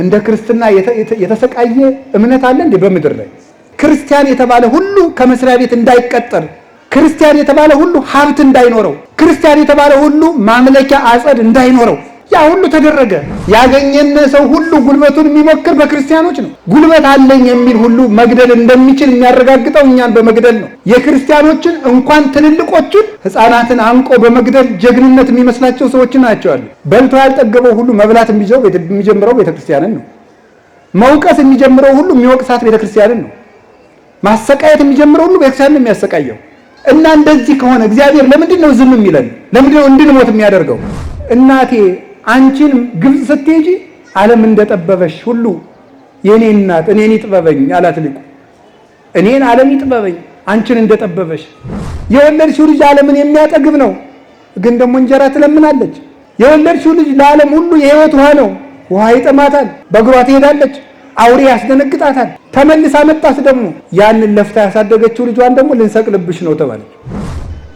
እንደ ክርስትና የተሰቃየ እምነት አለ እንዴ በምድር ላይ? ክርስቲያን የተባለ ሁሉ ከመስሪያ ቤት እንዳይቀጠር፣ ክርስቲያን የተባለ ሁሉ ሀብት እንዳይኖረው፣ ክርስቲያን የተባለ ሁሉ ማምለኪያ አጸድ እንዳይኖረው ያ ሁሉ ተደረገ። ያገኘነ ሰው ሁሉ ጉልበቱን የሚሞክር በክርስቲያኖች ነው። ጉልበት አለኝ የሚል ሁሉ መግደል እንደሚችል የሚያረጋግጠው እኛን በመግደል ነው። የክርስቲያኖችን እንኳን ትልልቆቹን ሕፃናትን አንቆ በመግደል ጀግንነት የሚመስላቸው ሰዎች ናቸው አሉ። በልቶ ያልጠገበው ሁሉ መብላት የሚጀምረው ቤተክርስቲያንን ነው። መውቀስ የሚጀምረው ሁሉ የሚወቅሳት ቤተክርስቲያንን ነው። ማሰቃየት የሚጀምረው ሁሉ ቤተክርስቲያንን ነው የሚያሰቃየው። እና እንደዚህ ከሆነ እግዚአብሔር ለምንድን ነው ዝም የሚለን? ለምንድን ነው እንድንሞት የሚያደርገው? እናቴ አንቺን ግብጽ ስትሄጂ ዓለም እንደጠበበሽ ሁሉ የኔ እናት እኔን ይጥበበኝ አላት ሊቁ። እኔን ዓለም ይጥበበኝ አንቺን እንደጠበበሽ። የወለድሽው ልጅ ዓለምን የሚያጠግብ ነው፣ ግን ደግሞ እንጀራ ትለምናለች። የወለድሽው ልጅ ለዓለም ሁሉ የሕይወት ውሃ ነው፣ ውሃ ይጠማታል፣ በእግሯ ትሄዳለች፣ አውሬ ያስደነግጣታል። ተመልሳ መጣስ ደግሞ ያንን ለፍታ ያሳደገችው ልጇን ደግሞ ልንሰቅልብሽ ነው ተባለች።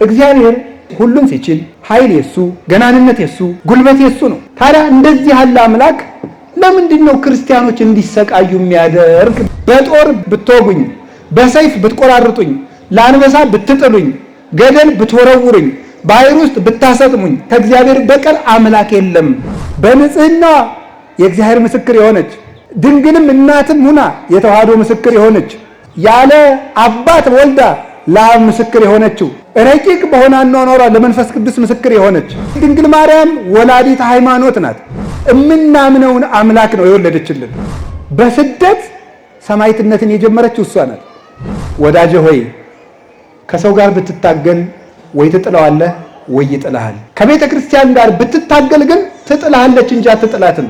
እግዚአብሔር ሁሉን ሲችል ኃይል የሱ ገናንነት የሱ ጉልበት የሱ ነው። ታዲያ እንደዚህ ያለ አምላክ ለምንድን ነው ክርስቲያኖች እንዲሰቃዩ የሚያደርግ? በጦር ብትወጉኝ፣ በሰይፍ ብትቆራርጡኝ፣ ለአንበሳ ብትጥሉኝ፣ ገደል ብትወረውሩኝ፣ ባህር ውስጥ ብታሰጥሙኝ ከእግዚአብሔር በቀር አምላክ የለም። በንጽህና የእግዚአብሔር ምስክር የሆነች ድንግልም እናትም ሁና የተዋህዶ ምስክር የሆነች ያለ አባት ወልዳ ለአብ ምስክር የሆነችው ረቂቅ በሆነ አኗኗሯ ለመንፈስ ቅዱስ ምስክር የሆነች ድንግል ማርያም ወላዲተ ሃይማኖት ናት። እምናምነውን አምላክ ነው የወለደችልን። በስደት ሰማዕትነትን የጀመረችው እሷ ናት። ወዳጄ ሆይ ከሰው ጋር ብትታገል ወይ ትጥለዋለህ ወይ ይጥልሃል። ከቤተ ክርስቲያን ጋር ብትታገል ግን ትጥልሃለች እንጂ አትጥላትም።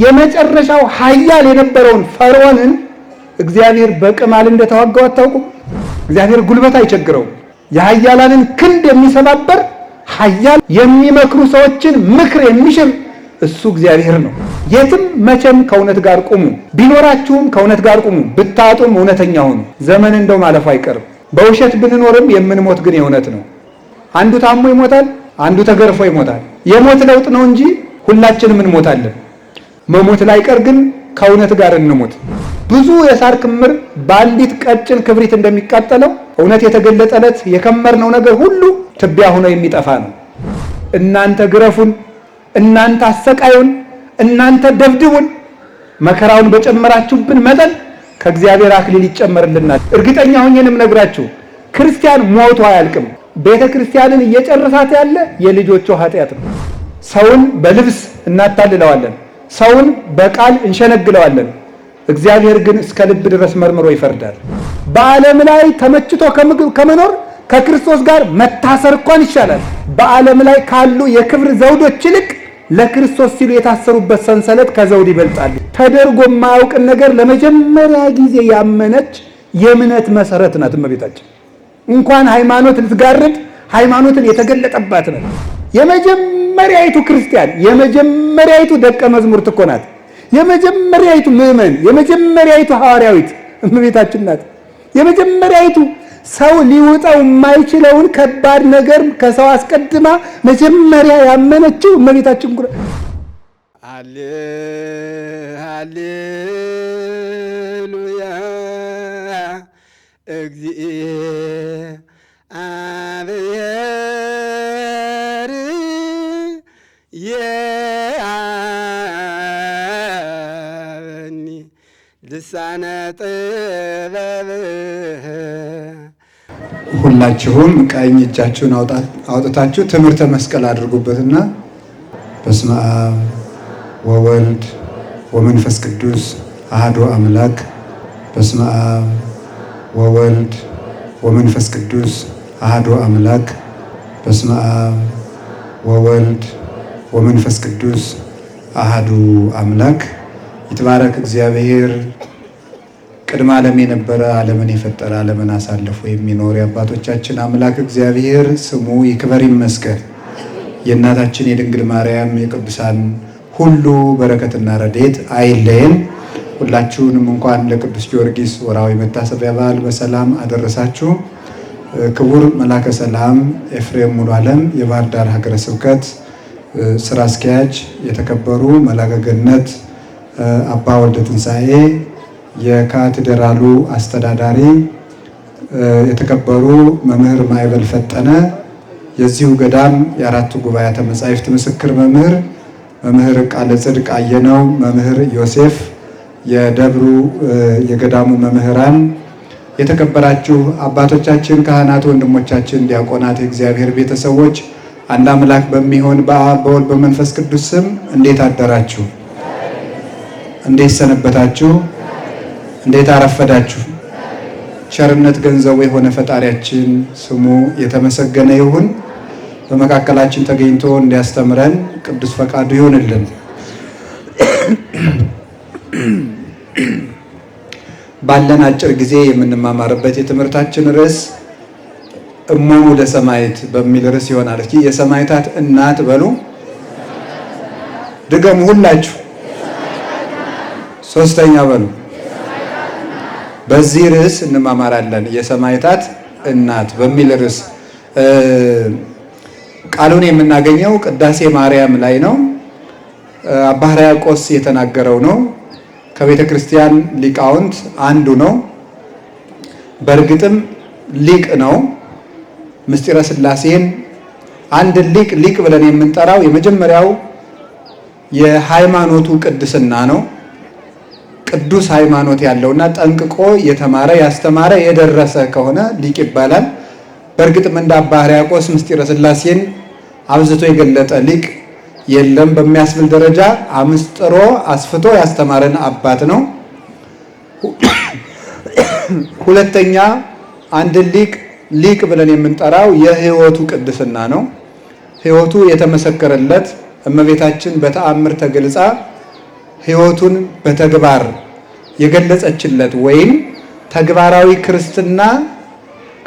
የመጨረሻው ኃያል የነበረውን ፈርዖንን እግዚአብሔር በቅማል እንደተዋጋው አታውቁም? እግዚአብሔር ጉልበት አይቸግረውም። የኃያላንን ክንድ የሚሰባበር ኃያል የሚመክሩ ሰዎችን ምክር የሚሽር እሱ እግዚአብሔር ነው። የትም መቼም ከእውነት ጋር ቁሙ። ቢኖራችሁም ከእውነት ጋር ቁሙ፣ ብታጡም እውነተኛ ሁኑ። ዘመን እንደው ማለፉ አይቀርም። በውሸት ብንኖርም የምንሞት ግን የእውነት ነው። አንዱ ታሞ ይሞታል፣ አንዱ ተገርፎ ይሞታል። የሞት ለውጥ ነው እንጂ ሁላችንም እንሞታለን። መሞት ላይቀር ግን ከእውነት ጋር እንሞት። ብዙ የሳር ክምር በአንዲት ቀጭን ክብሪት እንደሚቃጠለው እውነት የተገለጠለት የከመርነው ነገር ሁሉ ትቢያ ሆኖ የሚጠፋ ነው። እናንተ ግረፉን፣ እናንተ አሰቃዩን፣ እናንተ ደብድቡን፣ መከራውን በጨመራችሁብን መጠን ከእግዚአብሔር አክሊል ይጨመርልናል። እርግጠኛ ሆኜንም ነግራችሁ ክርስቲያን ሞቶ አያልቅም። ቤተ ክርስቲያንን እየጨረሳት ያለ የልጆቿ ኃጢአት ነው። ሰውን በልብስ እናታልለዋለን፣ ሰውን በቃል እንሸነግለዋለን። እግዚአብሔር ግን እስከ ልብ ድረስ መርምሮ ይፈርዳል። በዓለም ላይ ተመችቶ ከመኖር ከክርስቶስ ጋር መታሰር እንኳን ይሻላል። በዓለም ላይ ካሉ የክብር ዘውዶች ይልቅ ለክርስቶስ ሲሉ የታሰሩበት ሰንሰለት ከዘውድ ይበልጣል። ተደርጎ የማያውቅን ነገር ለመጀመሪያ ጊዜ ያመነች የእምነት መሰረት ናት እመቤታችን። እንኳን ሃይማኖት ልትጋርድ ሃይማኖትን የተገለጠባት ናት። የመጀመሪያይቱ ክርስቲያን የመጀመሪያይቱ ደቀ መዝሙርት እኮ ናት። የመጀመሪያይቱ ምዕመን የመጀመሪያይቱ ሐዋርያዊት እመቤታችን ናት። የመጀመሪያይቱ ሰው ሊውጠው የማይችለውን ከባድ ነገር ከሰው አስቀድማ መጀመሪያ ያመነችው እመቤታችን ጉራ ሃሌሉያ እግዚአብሔር የአብኒ ልሳነ ጥበብህ። ሁላችሁም ቀኝ እጃችሁን አውጥታችሁ ትምህርተ መስቀል አድርጉበትና በስመ አብ ወወልድ ወመንፈስ ቅዱስ አሐዱ አምላክ። በስመ አብ ወወልድ ወመንፈስ ቅዱስ አሐዱ አምላክ። በስመ አብ ወወልድ ወመንፈስ ቅዱስ አሐዱ አምላክ። ይትባረክ እግዚአብሔር ቅድመ ዓለም የነበረ ዓለምን የፈጠረ ዓለምን አሳልፎ የሚኖር የአባቶቻችን አምላክ እግዚአብሔር ስሙ ይክበር ይመስገን። የእናታችን የድንግል ማርያም የቅዱሳን ሁሉ በረከትና ረድኤት አይለየን። ሁላችሁንም እንኳን ለቅዱስ ጊዮርጊስ ወርሃዊ መታሰቢያ በዓል በሰላም አደረሳችሁ። ክቡር መላከ ሰላም ኤፍሬም ሙሉ ዓለም የባህር ዳር ሀገረ ስብከት ስራ አስኪያጅ፣ የተከበሩ መላከ ገነት አባ ወልደ ትንሣኤ የካቴድራሉ አስተዳዳሪ፣ የተከበሩ መምህር ማይበል ፈጠነ የዚሁ ገዳም የአራቱ ጉባኤያተ መጻሕፍት ምስክር መምህር፣ መምህር ቃለ ጽድቅ አየነው፣ መምህር ዮሴፍ፣ የደብሩ የገዳሙ መምህራን፣ የተከበራችሁ አባቶቻችን፣ ካህናት፣ ወንድሞቻችን፣ ዲያቆናት፣ የእግዚአብሔር ቤተሰቦች አንድ አምላክ በሚሆን በአብ በወልድ በመንፈስ ቅዱስ ስም እንዴት አደራችሁ? እንዴት ሰነበታችሁ? እንዴት አረፈዳችሁ? ቸርነት ገንዘቡ የሆነ ፈጣሪያችን ስሙ የተመሰገነ ይሁን። በመካከላችን ተገኝቶ እንዲያስተምረን ቅዱስ ፈቃዱ ይሁንልን። ባለን አጭር ጊዜ የምንማማርበት የትምህርታችን ርዕስ እሞሙ ለሰማዕት በሚል ርዕስ ይሆናል። እስኪ የሰማዕታት እናት በሉ። ድገሙ ሁላችሁ። ሶስተኛ በሉ። በዚህ ርዕስ እንማማራለን። የሰማዕታት እናት በሚል ርዕስ ቃሉን የምናገኘው ቅዳሴ ማርያም ላይ ነው። አባ ሕርያቆስ የተናገረው ነው። ከቤተ ክርስቲያን ሊቃውንት አንዱ ነው። በእርግጥም ሊቅ ነው። ምስጢረ ሥላሴን አንድ ሊቅ ብለን የምንጠራው የመጀመሪያው የሃይማኖቱ ቅድስና ነው። ቅዱስ ሃይማኖት ያለውና ጠንቅቆ የተማረ ያስተማረ የደረሰ ከሆነ ሊቅ ይባላል። በእርግጥም እንደ አባ ሕርያቆስ ምስጢረ ሥላሴን አብዝቶ የገለጠ ሊቅ የለም በሚያስብል ደረጃ አምስጥሮ አስፍቶ ያስተማረን አባት ነው። ሁለተኛ አንድ ሊቅ ብለን የምንጠራው የሕይወቱ ቅድስና ነው። ሕይወቱ የተመሰከረለት እመቤታችን በተአምር ተገልጻ ሕይወቱን በተግባር የገለጸችለት ወይም ተግባራዊ ክርስትና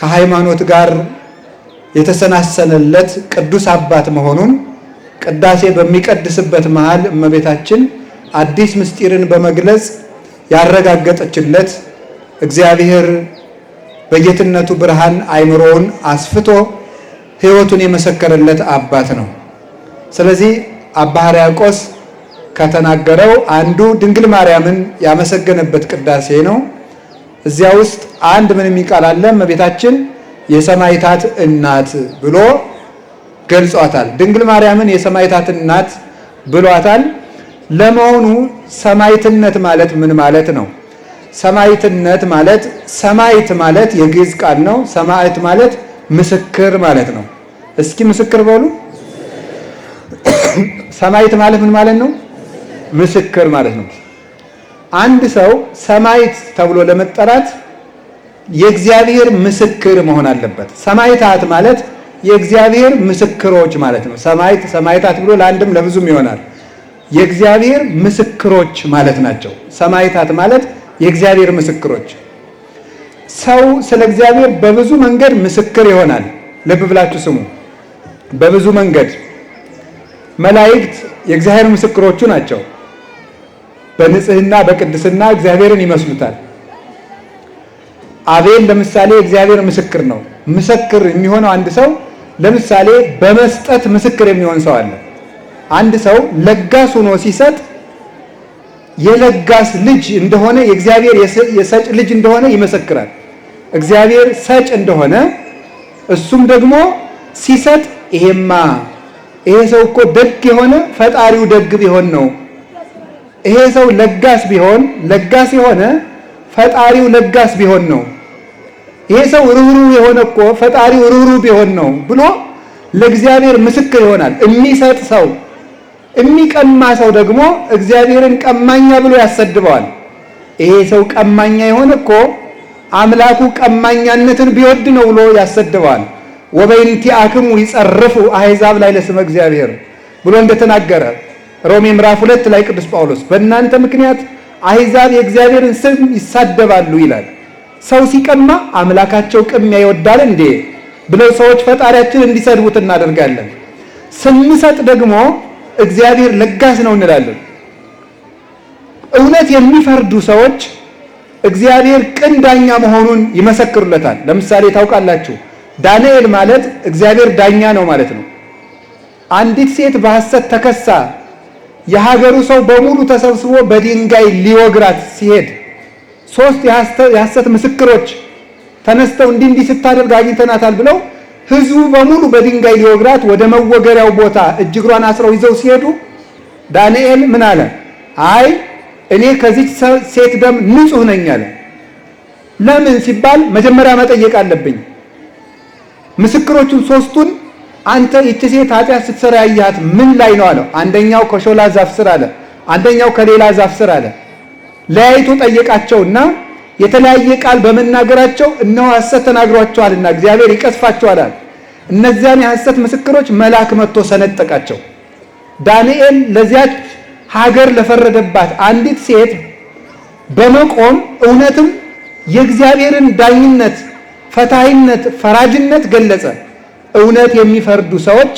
ከሃይማኖት ጋር የተሰናሰነለት ቅዱስ አባት መሆኑን ቅዳሴ በሚቀድስበት መሃል እመቤታችን አዲስ ምስጢርን በመግለጽ ያረጋገጠችለት እግዚአብሔር በጌትነቱ ብርሃን አይምሮውን አስፍቶ ሕይወቱን የመሰከረለት አባት ነው። ስለዚህ አባ ሕርያቆስ ከተናገረው አንዱ ድንግል ማርያምን ያመሰገነበት ቅዳሴ ነው። እዚያ ውስጥ አንድ ምን የሚቃል አለ? እመቤታችን የሰማዕታት እናት ብሎ ገልጿታል። ድንግል ማርያምን የሰማዕታት እናት ብሏታል። ለመሆኑ ሰማዕትነት ማለት ምን ማለት ነው? ሰማዕትነት ማለት ሰማዕት ማለት የግዕዝ ቃል ነው። ሰማዕት ማለት ምስክር ማለት ነው። እስኪ ምስክር በሉ። ሰማዕት ማለት ምን ማለት ነው? ምስክር ማለት ነው። አንድ ሰው ሰማዕት ተብሎ ለመጠራት የእግዚአብሔር ምስክር መሆን አለበት። ሰማዕታት ማለት የእግዚአብሔር ምስክሮች ማለት ነው። ሰማዕታት ብሎ ለአንድም ለብዙም ይሆናል። የእግዚአብሔር ምስክሮች ማለት ናቸው። ሰማዕታት ማለት የእግዚአብሔር ምስክሮች። ሰው ስለ እግዚአብሔር በብዙ መንገድ ምስክር ይሆናል። ልብ ብላችሁ ስሙ። በብዙ መንገድ መላእክት የእግዚአብሔር ምስክሮቹ ናቸው። በንጽህና በቅድስና እግዚአብሔርን ይመስሉታል። አቤል ለምሳሌ የእግዚአብሔር ምስክር ነው። ምስክር የሚሆነው አንድ ሰው ለምሳሌ በመስጠት ምስክር የሚሆን ሰው አለ። አንድ ሰው ለጋስ ሆኖ ሲሰጥ የለጋስ ልጅ እንደሆነ የእግዚአብሔር የሰጭ ልጅ እንደሆነ ይመሰክራል። እግዚአብሔር ሰጭ እንደሆነ እሱም ደግሞ ሲሰጥ ይሄ ሰው እኮ ደግ የሆነ ፈጣሪው ደግ ቢሆን ነው። ይሄ ሰው ለጋስ የሆነ ፈጣሪው ለጋስ ቢሆን ነው። ይሄ ሰው ርኅሩህ የሆነ እኮ ፈጣሪው ርኅሩህ ቢሆን ነው ብሎ ለእግዚአብሔር ምስክር ይሆናል። የሚሰጥ ሰው፣ የሚቀማ ሰው ደግሞ እግዚአብሔርን ቀማኛ ብሎ ያሰድበዋል። ይሄ ሰው ቀማኛ የሆነ እኮ አምላኩ ቀማኛነትን ቢወድ ነው ብሎ ያሰድበዋል። ወበእንቲአክሙ ይጸርፉ አሕዛብ ላይ ለስመ እግዚአብሔር ብሎ እንደተናገረ ሮሜ ምዕራፍ 2 ላይ ቅዱስ ጳውሎስ በእናንተ ምክንያት አሕዛብ የእግዚአብሔርን ስም ይሳደባሉ ይላል። ሰው ሲቀማ አምላካቸው ቅሚያ ይወዳል እንዴ ብለው ሰዎች ፈጣሪያችን እንዲሰድቡት እናደርጋለን። ስንሰጥ ደግሞ እግዚአብሔር ለጋስ ነው እንላለን። እውነት የሚፈርዱ ሰዎች እግዚአብሔር ቅን ዳኛ መሆኑን ይመሰክሩለታል። ለምሳሌ ታውቃላችሁ፣ ዳንኤል ማለት እግዚአብሔር ዳኛ ነው ማለት ነው። አንዲት ሴት በሐሰት ተከሳ የሀገሩ ሰው በሙሉ ተሰብስቦ በድንጋይ ሊወግራት ሲሄድ 3 የሐሰት ምስክሮች ተነስተው እንዲህ ስታደርግ አግኝተናታል ብለው ህዝቡ በሙሉ በድንጋይ ሊወግራት ወደ መወገሪያው ቦታ እጅግሯን አስረው ይዘው ሲሄዱ ዳንኤል ምን አለ? አይ እኔ ከዚች ሴት ደም ንጹህ ነኝ አለ። ለምን ሲባል መጀመሪያ መጠየቅ አለብኝ። ምስክሮቹን 3ቱን አንተ ይቺ ሴት ኃጢአት ስትሰራ ያያት ምን ላይ ነው አለው። አንደኛው ከሾላ ዛፍ ስር አለ፣ አንደኛው ከሌላ ዛፍ ስር አለ። ለያይቶ ጠየቃቸውና የተለያየ ቃል በመናገራቸው እነሆ ሐሰት ተናግሯቸዋልና እግዚአብሔር ይቀስፋቸዋል አለ። እነዚያን የሐሰት ምስክሮች መልአክ መጥቶ ሰነጠቃቸው። ዳንኤል ለዚያች ሀገር ለፈረደባት አንዲት ሴት በመቆም እውነትም የእግዚአብሔርን ዳኝነት፣ ፈታሂነት፣ ፈራጅነት ገለጸ። እውነት የሚፈርዱ ሰዎች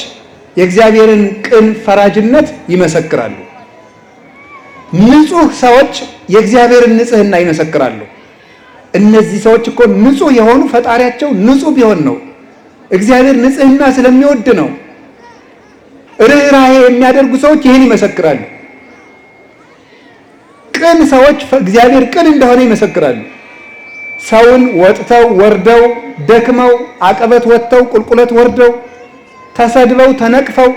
የእግዚአብሔርን ቅን ፈራጅነት ይመሰክራሉ። ንጹህ ሰዎች የእግዚአብሔርን ንጽህና ይመሰክራሉ። እነዚህ ሰዎች እኮ ንጹህ የሆኑ ፈጣሪያቸው ንጹህ ቢሆን ነው። እግዚአብሔር ንጽህና ስለሚወድ ነው። ርኅራኄ የሚያደርጉ ሰዎች ይህን ይመሰክራሉ። ቅን ሰዎች እግዚአብሔር ቅን እንደሆነ ይመሰክራሉ። ሰውን ወጥተው ወርደው ደክመው አቀበት ወጥተው ቁልቁለት ወርደው ተሰድበው ተነቅፈው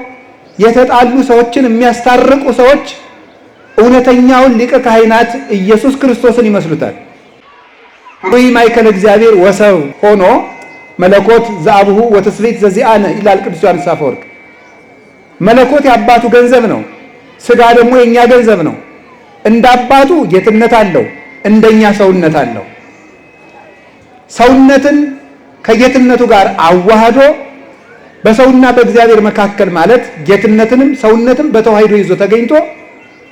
የተጣሉ ሰዎችን የሚያስታርቁ ሰዎች እውነተኛውን ሊቀ ካህናት ኢየሱስ ክርስቶስን ይመስሉታል። ሩይ ማይከል እግዚአብሔር ወሰብ ሆኖ መለኮት ዘአብሁ ወተስብእት ዘዚአነ ይላል ቅዱስ ዮሐንስ አፈወርቅ። መለኮት የአባቱ ገንዘብ ነው፣ ስጋ ደግሞ የኛ ገንዘብ ነው። እንደ አባቱ ጌትነት አለው፣ እንደኛ ሰውነት አለው። ሰውነትን ከጌትነቱ ጋር አዋህዶ በሰውና በእግዚአብሔር መካከል ማለት ጌትነትንም ሰውነትም በተዋህዶ ይዞ ተገኝቶ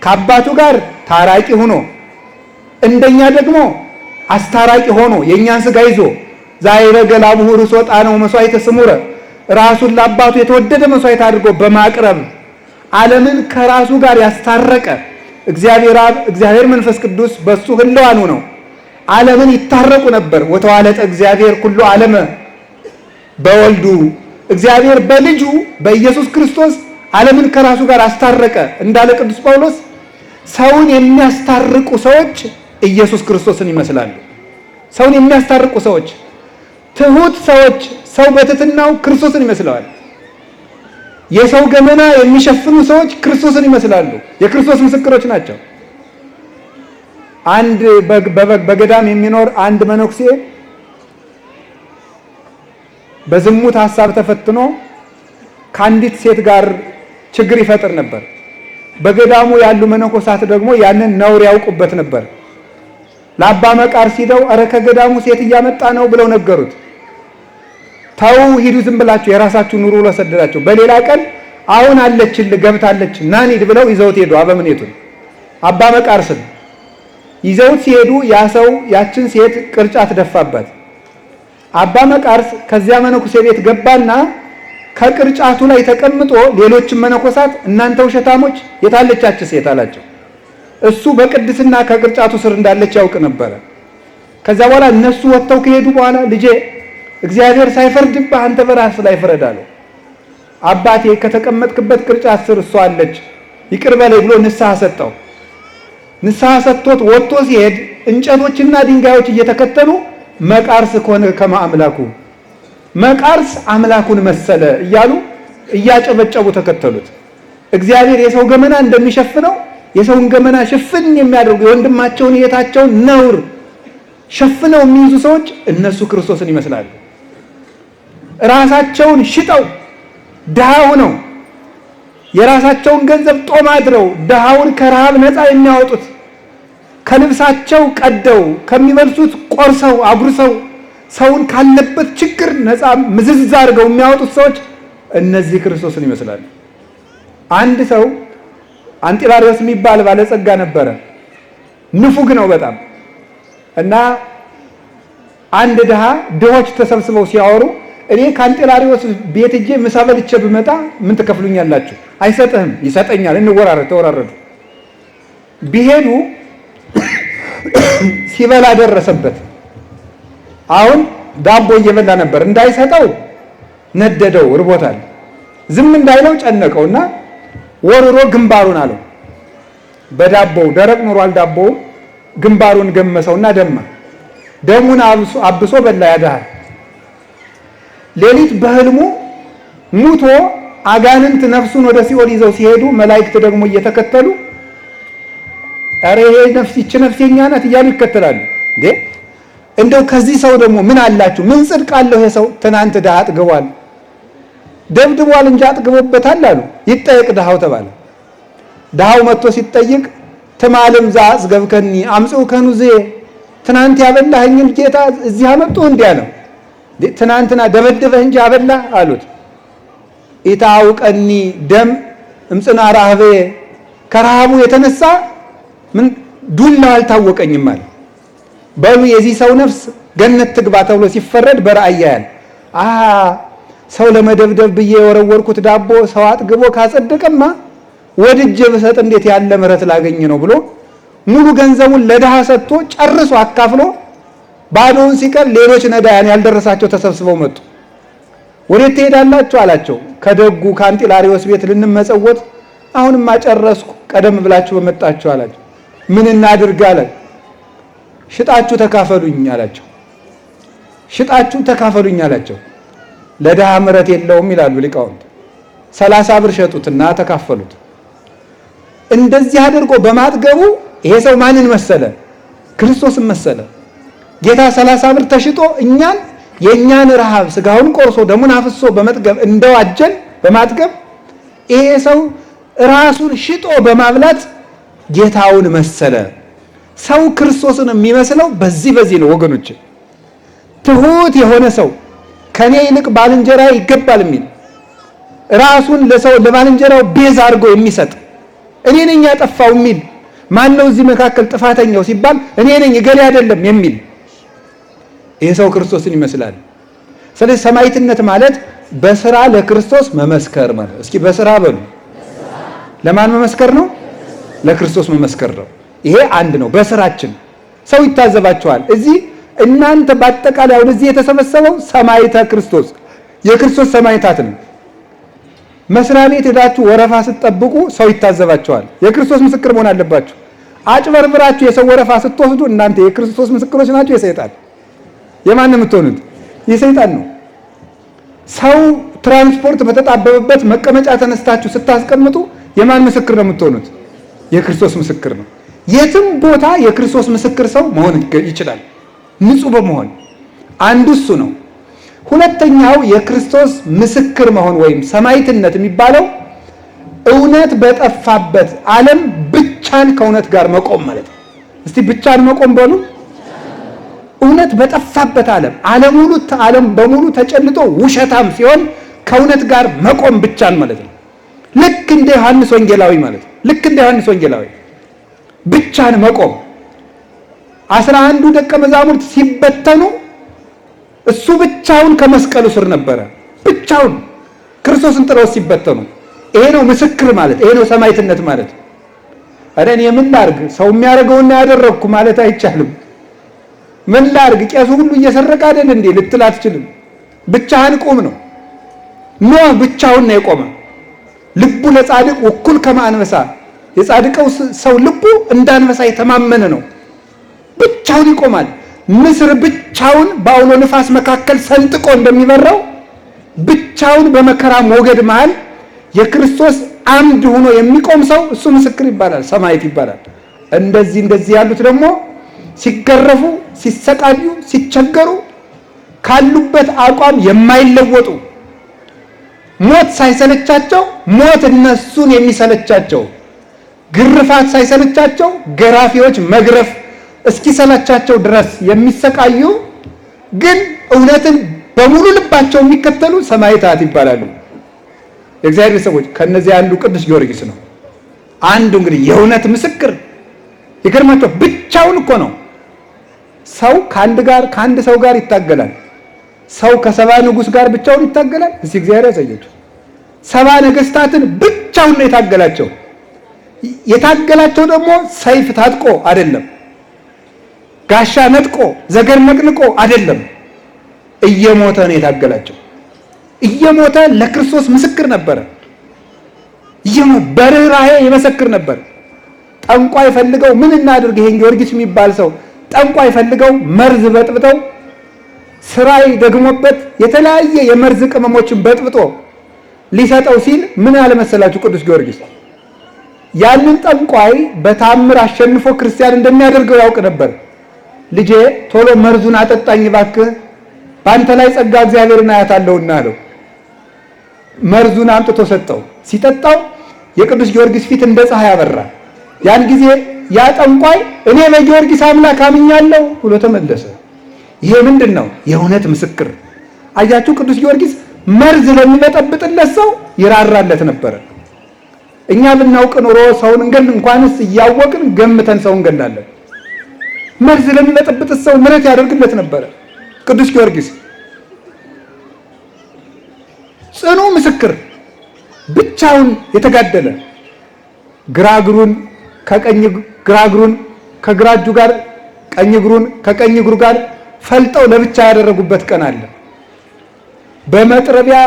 ከአባቱ ጋር ታራቂ ሆኖ እንደኛ ደግሞ አስታራቂ ሆኖ የእኛን ስጋ ይዞ ዛይረገ ላብሁ ርሶ ጣነው መስዋዕተ ስሙረ ራሱን ለአባቱ የተወደደ መስዋዕት አድርጎ በማቅረብ ዓለምን ከራሱ ጋር ያስታረቀ እግዚአብሔር አብ እግዚአብሔር መንፈስ ቅዱስ በሱ ህልዋኑ ነው። ዓለምን ይታረቁ ነበር። ወተዋለጠ እግዚአብሔር ኩሉ ዓለመ በወልዱ እግዚአብሔር በልጁ በኢየሱስ ክርስቶስ ዓለምን ከራሱ ጋር አስታረቀ እንዳለ ቅዱስ ጳውሎስ። ሰውን የሚያስታርቁ ሰዎች ኢየሱስ ክርስቶስን ይመስላሉ። ሰውን የሚያስታርቁ ሰዎች፣ ትሁት ሰዎች ሰው በትሕትናው ክርስቶስን ይመስለዋል። የሰው ገመና የሚሸፍኑ ሰዎች ክርስቶስን ይመስላሉ። የክርስቶስ ምስክሮች ናቸው። አንድ በገዳም የሚኖር አንድ መነኩሴ በዝሙት ሐሳብ ተፈትኖ ከአንዲት ሴት ጋር ችግር ይፈጥር ነበር። በገዳሙ ያሉ መነኮሳት ደግሞ ያንን ነውር ያውቁበት ነበር። ለአባ መቃርስ ሂደው ኧረ ከገዳሙ ሴት እያመጣ ነው ብለው ነገሩት። ታው ሂዱ ዝም ብላችሁ የራሳችሁ ኑሮ ለሰደዳቸው። በሌላ ቀን አሁን አለችልህ ገብታለች ና እንሂድ ብለው ይዘውት ሄዱ። አበምኔቱን አባ መቃርስን ይዘውት ሲሄዱ ያ ሰው ያችን ሴት ቅርጫት ደፋባት። አባ መቃርስ ከዚያ መነኩሴ ቤት ገባና ከቅርጫቱ ላይ ተቀምጦ ሌሎችን መነኮሳት እናንተ ውሸታሞች የታለቻች ሴት አላቸው። እሱ በቅድስና ከቅርጫቱ ስር እንዳለች ያውቅ ነበረ። ከዚያ በኋላ እነሱ ወጥተው ከሄዱ በኋላ ልጄ እግዚአብሔር ሳይፈርድብህ አንተ በራስህ ላይ ፍረድ አለው። አባቴ ከተቀመጥክበት ቅርጫት ስር እሷ አለች ይቅር በለኝ ብሎ ንስሐ ሰጠው። ንስሐ ሰጥቶት ወጥቶ ሲሄድ እንጨቶችና ድንጋዮች እየተከተሉ መቃርስ ኮነ ከማአምላኩ መቃርስ አምላኩን መሰለ እያሉ እያጨበጨቡ ተከተሉት። እግዚአብሔር የሰው ገመና እንደሚሸፍነው የሰውን ገመና ሽፍን የሚያደርጉ የወንድማቸውን የታቸውን ነውር ሸፍነው የሚይዙ ሰዎች እነሱ ክርስቶስን ይመስላሉ። ራሳቸውን ሽጠው ድሃ ሆነው የራሳቸውን ገንዘብ ጦም አድረው ድሃውን ከረሃብ ነፃ የሚያወጡት ከልብሳቸው ቀደው ከሚበልሱት ቆርሰው አጉርሰው ሰውን ካለበት ችግር ነፃ ምዝዝ አድርገው የሚያወጡት ሰዎች እነዚህ ክርስቶስን ይመስላሉ። አንድ ሰው አንጢባሪዎስ የሚባል ባለጸጋ ነበረ። ንፉግ ነው በጣም እና አንድ ድሆች ተሰብስበው ሲያወሩ እኔ ከአንጢባሪዎስ ቤት እጄ ምሳ በልቼ ብመጣ ምን ትከፍሉኛላችሁ? አይሰጥህም። ይሰጠኛል። ተወራረዱ። ቢሄዱ ሲበላ ደረሰበት። አሁን ዳቦ እየበላ ነበር። እንዳይሰጠው ነደደው፣ ርቦታል። ዝም እንዳይለው ጨነቀውና ወርሮ ግንባሩን አለው። በዳቦው ደረቅ ኑሯል። ዳቦው ግንባሩን ገመሰውና ደማ። ደሙን አብሶ በላ ያድሃል። ሌሊት በህልሙ ሙቶ አጋንንት ነፍሱን ወደ ሲኦል ይዘው ሲሄዱ መላእክት ደግሞ እየተከተሉ ኧረ ይሄ ነፍስ ይቺ ነፍስ የኛ ናት እያሉ ይከተላሉ። እንዴ እንደው ከዚህ ሰው ደግሞ ምን አላችሁ? ምን ጽድቅ አለው ይሄ ሰው? ትናንት ድሃ አጥግቧል፣ ደብድቧል እንጂ አጥግቦበታል አሉ። ይጠየቅ ድሃው ተባለ። ድሃው መጥቶ ሲጠይቅ ትማልም ዘአጽገብከኒ አምጽኡ ከኑዜ፣ ትናንት ያበላኸኝን ጌታ እዚህ አመጡህ እንዲህ አለው። ትናንትና ደበደበህ እንጂ አበላህ አሉት። ኢታውቀኒ ደም እምጽና ረሃቤ፣ ከረሃቡ የተነሳ ምን ዱላው አልታወቀኝም አለ። በሉ የዚህ ሰው ነፍስ ገነት ትግባ ተብሎ ሲፈረድ በራእይ ያያል። ሰው ለመደብደብ ብዬ የወረወርኩት ዳቦ ሰው አጥግቦ ካጸደቀማ ወድጄ ብሰጥ እንዴት ያለ ምሕረት ላገኝ ነው ብሎ ሙሉ ገንዘቡን ለድሃ ሰጥቶ ጨርሶ አካፍሎ ባዶውን ሲቀር ሌሎች ነዳያን ያልደረሳቸው ተሰብስበው መጡ። ወዴት ትሄዳላችሁ አላቸው። ከደጉ ከአንጢላሪዎስ ቤት ልንመጸወት፣ አሁንማ ጨረስኩ፣ ቀደም ብላችሁ በመጣችሁ አላቸው። ምን እናድርግ አለ። ሽጣችሁ ተካፈሉኝ አላቸው። ሽጣችሁ ተካፈሉኝ አላቸው። ለድሃ ምሕረት የለውም ይላሉ ሊቃውንት። 30 ብር ሸጡትና ተካፈሉት። እንደዚህ አድርጎ በማጥገቡ ይሄ ሰው ማንን መሰለ? ክርስቶስን መሰለ። ጌታ 30 ብር ተሽጦ እኛን የእኛን ረሃብ ስጋውን ቆርሶ ደሙን አፍሶ በመጥገብ እንደዋጀን በማጥገብ ይሄ ሰው ራሱን ሽጦ በማብላት ጌታውን መሰለ። ሰው ክርስቶስን የሚመስለው በዚህ ነው ወገኖች። ትሁት የሆነ ሰው ከኔ ይልቅ ባልንጀራ ይገባል የሚል ራሱን ለሰው ለባልንጀራው ቤዛ አድርጎ የሚሰጥ እኔ ነኝ ያጠፋው የሚል ማን ነው? እዚህ መካከል ጥፋተኛው ሲባል እኔ ነኝ እገሌ አይደለም የሚል ይሄ ሰው ክርስቶስን ይመስላል። ስለዚህ ሰማዕትነት ማለት በስራ ለክርስቶስ መመስከር ማለት። እስኪ በስራ በሉ። ለማን መመስከር ነው? ለክርስቶስ መመስከር ነው። ይሄ አንድ ነው። በስራችን ሰው ይታዘባቸዋል። እዚህ እናንተ በአጠቃላይ ወደዚህ የተሰበሰበው ሰማዕተ ክርስቶስ የክርስቶስ ሰማዕታት ነው። መስሪያ ቤት ሄዳችሁ ወረፋ ስትጠብቁ ሰው ይታዘባቸዋል። የክርስቶስ ምስክር መሆን አለባችሁ። አጭበርብራችሁ የሰው ወረፋ ስትወስዱ እናንተ የክርስቶስ ምስክሮች ናችሁ። የሰይጣን የማን ነው የምትሆኑት? የሰይጣን ነው። ሰው ትራንስፖርት በተጣበበበት መቀመጫ ተነስታችሁ ስታስቀምጡ የማን ምስክር ነው የምትሆኑት? የክርስቶስ ምስክር ነው። የትም ቦታ የክርስቶስ ምስክር ሰው መሆን ይችላል፣ ንጹህ በመሆን አንዱ እሱ ነው። ሁለተኛው የክርስቶስ ምስክር መሆን ወይም ሰማዕትነት የሚባለው እውነት በጠፋበት ዓለም ብቻን ከእውነት ጋር መቆም ማለት ነው። እስቲ ብቻን መቆም በሉ። እውነት በጠፋበት ዓለም በሙሉ ተጨልጦ ውሸታም ሲሆን ከእውነት ጋር መቆም ብቻን ማለት ነው። ልክ እንደ ዮሐንስ ወንጌላዊ ማለት ነው። ልክ እንደ ዮሐንስ ወንጌላዊ ብቻን መቆም። 11 ደቀ መዛሙርት ሲበተኑ እሱ ብቻውን ከመስቀሉ ስር ነበረ። ብቻውን ክርስቶስን ጥለው ሲበተኑ። ይሄ ነው ምስክር ማለት፣ ይሄ ነው ሰማዕትነት ማለት። እኔ ምን ላድርግ ሰው የሚያደርገውና ያደረግኩ ማለት አይቻልም። ምን ላድርግ ቄሱ ሁሉ እየሰረቀ አይደል እንዴ ልትል አትችልም። ብቻህን ቁም ነው። ኖህ ብቻውን ነው የቆመ። ልቡ ለጻድቅ ወኩል ከማንበሳ፣ የጻድቀው ሰው ልቡ እንዳንበሳ የተማመነ ነው። ብቻውን ይቆማል። ንስር ብቻውን በአውሎ ንፋስ መካከል ሰንጥቆ እንደሚበራው ብቻውን በመከራ ሞገድ መሃል የክርስቶስ አምድ ሆኖ የሚቆም ሰው እሱ ምስክር ይባላል፣ ሰማዕት ይባላል። እንደዚህ ያሉት ደግሞ ሲገረፉ፣ ሲሰቃዩ፣ ሲቸገሩ ካሉበት አቋም የማይለወጡ ሞት ሳይሰለቻቸው ሞት እነሱን የሚሰለቻቸው፣ ግርፋት ሳይሰለቻቸው ገራፊዎች መግረፍ እስኪሰለቻቸው ድረስ የሚሰቃዩ ግን እውነትን በሙሉ ልባቸው የሚከተሉ ሰማዕታት ይባላሉ። የእግዚአብሔር ሰዎች ከነዚህ አንዱ ቅዱስ ጊዮርጊስ ነው። አንዱ እንግዲህ የእውነት ምስክር ይገርማቸው ብቻውን እኮ ነው። ሰው ከአንድ ሰው ጋር ይታገላል። ሰው ከሰባ ንጉሥ ጋር ብቻውን ይታገላል። እስቲ እግዚአብሔር ያሳያቸው። 70 ነገሥታትን ብቻውን ነው የታገላቸው። የታገላቸው ደግሞ ሰይፍ ታጥቆ አይደለም፣ ጋሻ ነጥቆ ዘገር ነቅንቆ አይደለም፣ እየሞተ ነው የታገላቸው። እየሞተ ለክርስቶስ ምስክር ነበረ። በርህራሄ ይመሰክር ነበር። ጠንቋይ ፈልገው ምን እናድርግ ይሄን ጊዮርጊስ የሚባል ሰው ጠንቋይ ፈልገው መርዝ በጥብጠው ስራይ ደግሞበት የተለያየ የመርዝ ቅመሞችን በጥብጦ ሊሰጠው ሲል ምን ያለ መሰላችሁ ቅዱስ ጊዮርጊስ ያንን ጠንቋይ በታምር አሸንፎ ክርስቲያን እንደሚያደርገው ያውቅ ነበር። ልጄ ቶሎ መርዙን አጠጣኝ እባክህ በአንተ ላይ ጸጋ እግዚአብሔርን አያታለሁና አለው። መርዙን አምጥቶ ሰጠው። ሲጠጣው የቅዱስ ጊዮርጊስ ፊት እንደ ፀሐይ አበራ። ያን ጊዜ ያ ጠንቋይ እኔ በጊዮርጊስ አምላክ አምኛለሁ ብሎ ተመለሰ። ይሄ ምንድን ነው? የእውነት ምስክር። አያችሁ፣ ቅዱስ ጊዮርጊስ መርዝ ለሚመጠብጥለት ሰው ይራራለት ነበረ። እኛ ብናውቅ ኖሮ ሰውን እንኳንስ እያወቅን ገምተን ሰውን እንገላለን። መርዝ ለሚመጠብጥ ሰው ምሕረት ያደርግለት ነበረ ቅዱስ ጊዮርጊስ። ጽኑ ምስክር፣ ብቻውን የተጋደለ ግራግሩን ከግራ እጁ ጋር ቀኝ እግሩን ከቀኝ እግሩ ጋር ፈልጠው ለብቻ ያደረጉበት ቀን አለ። በመጥረቢያ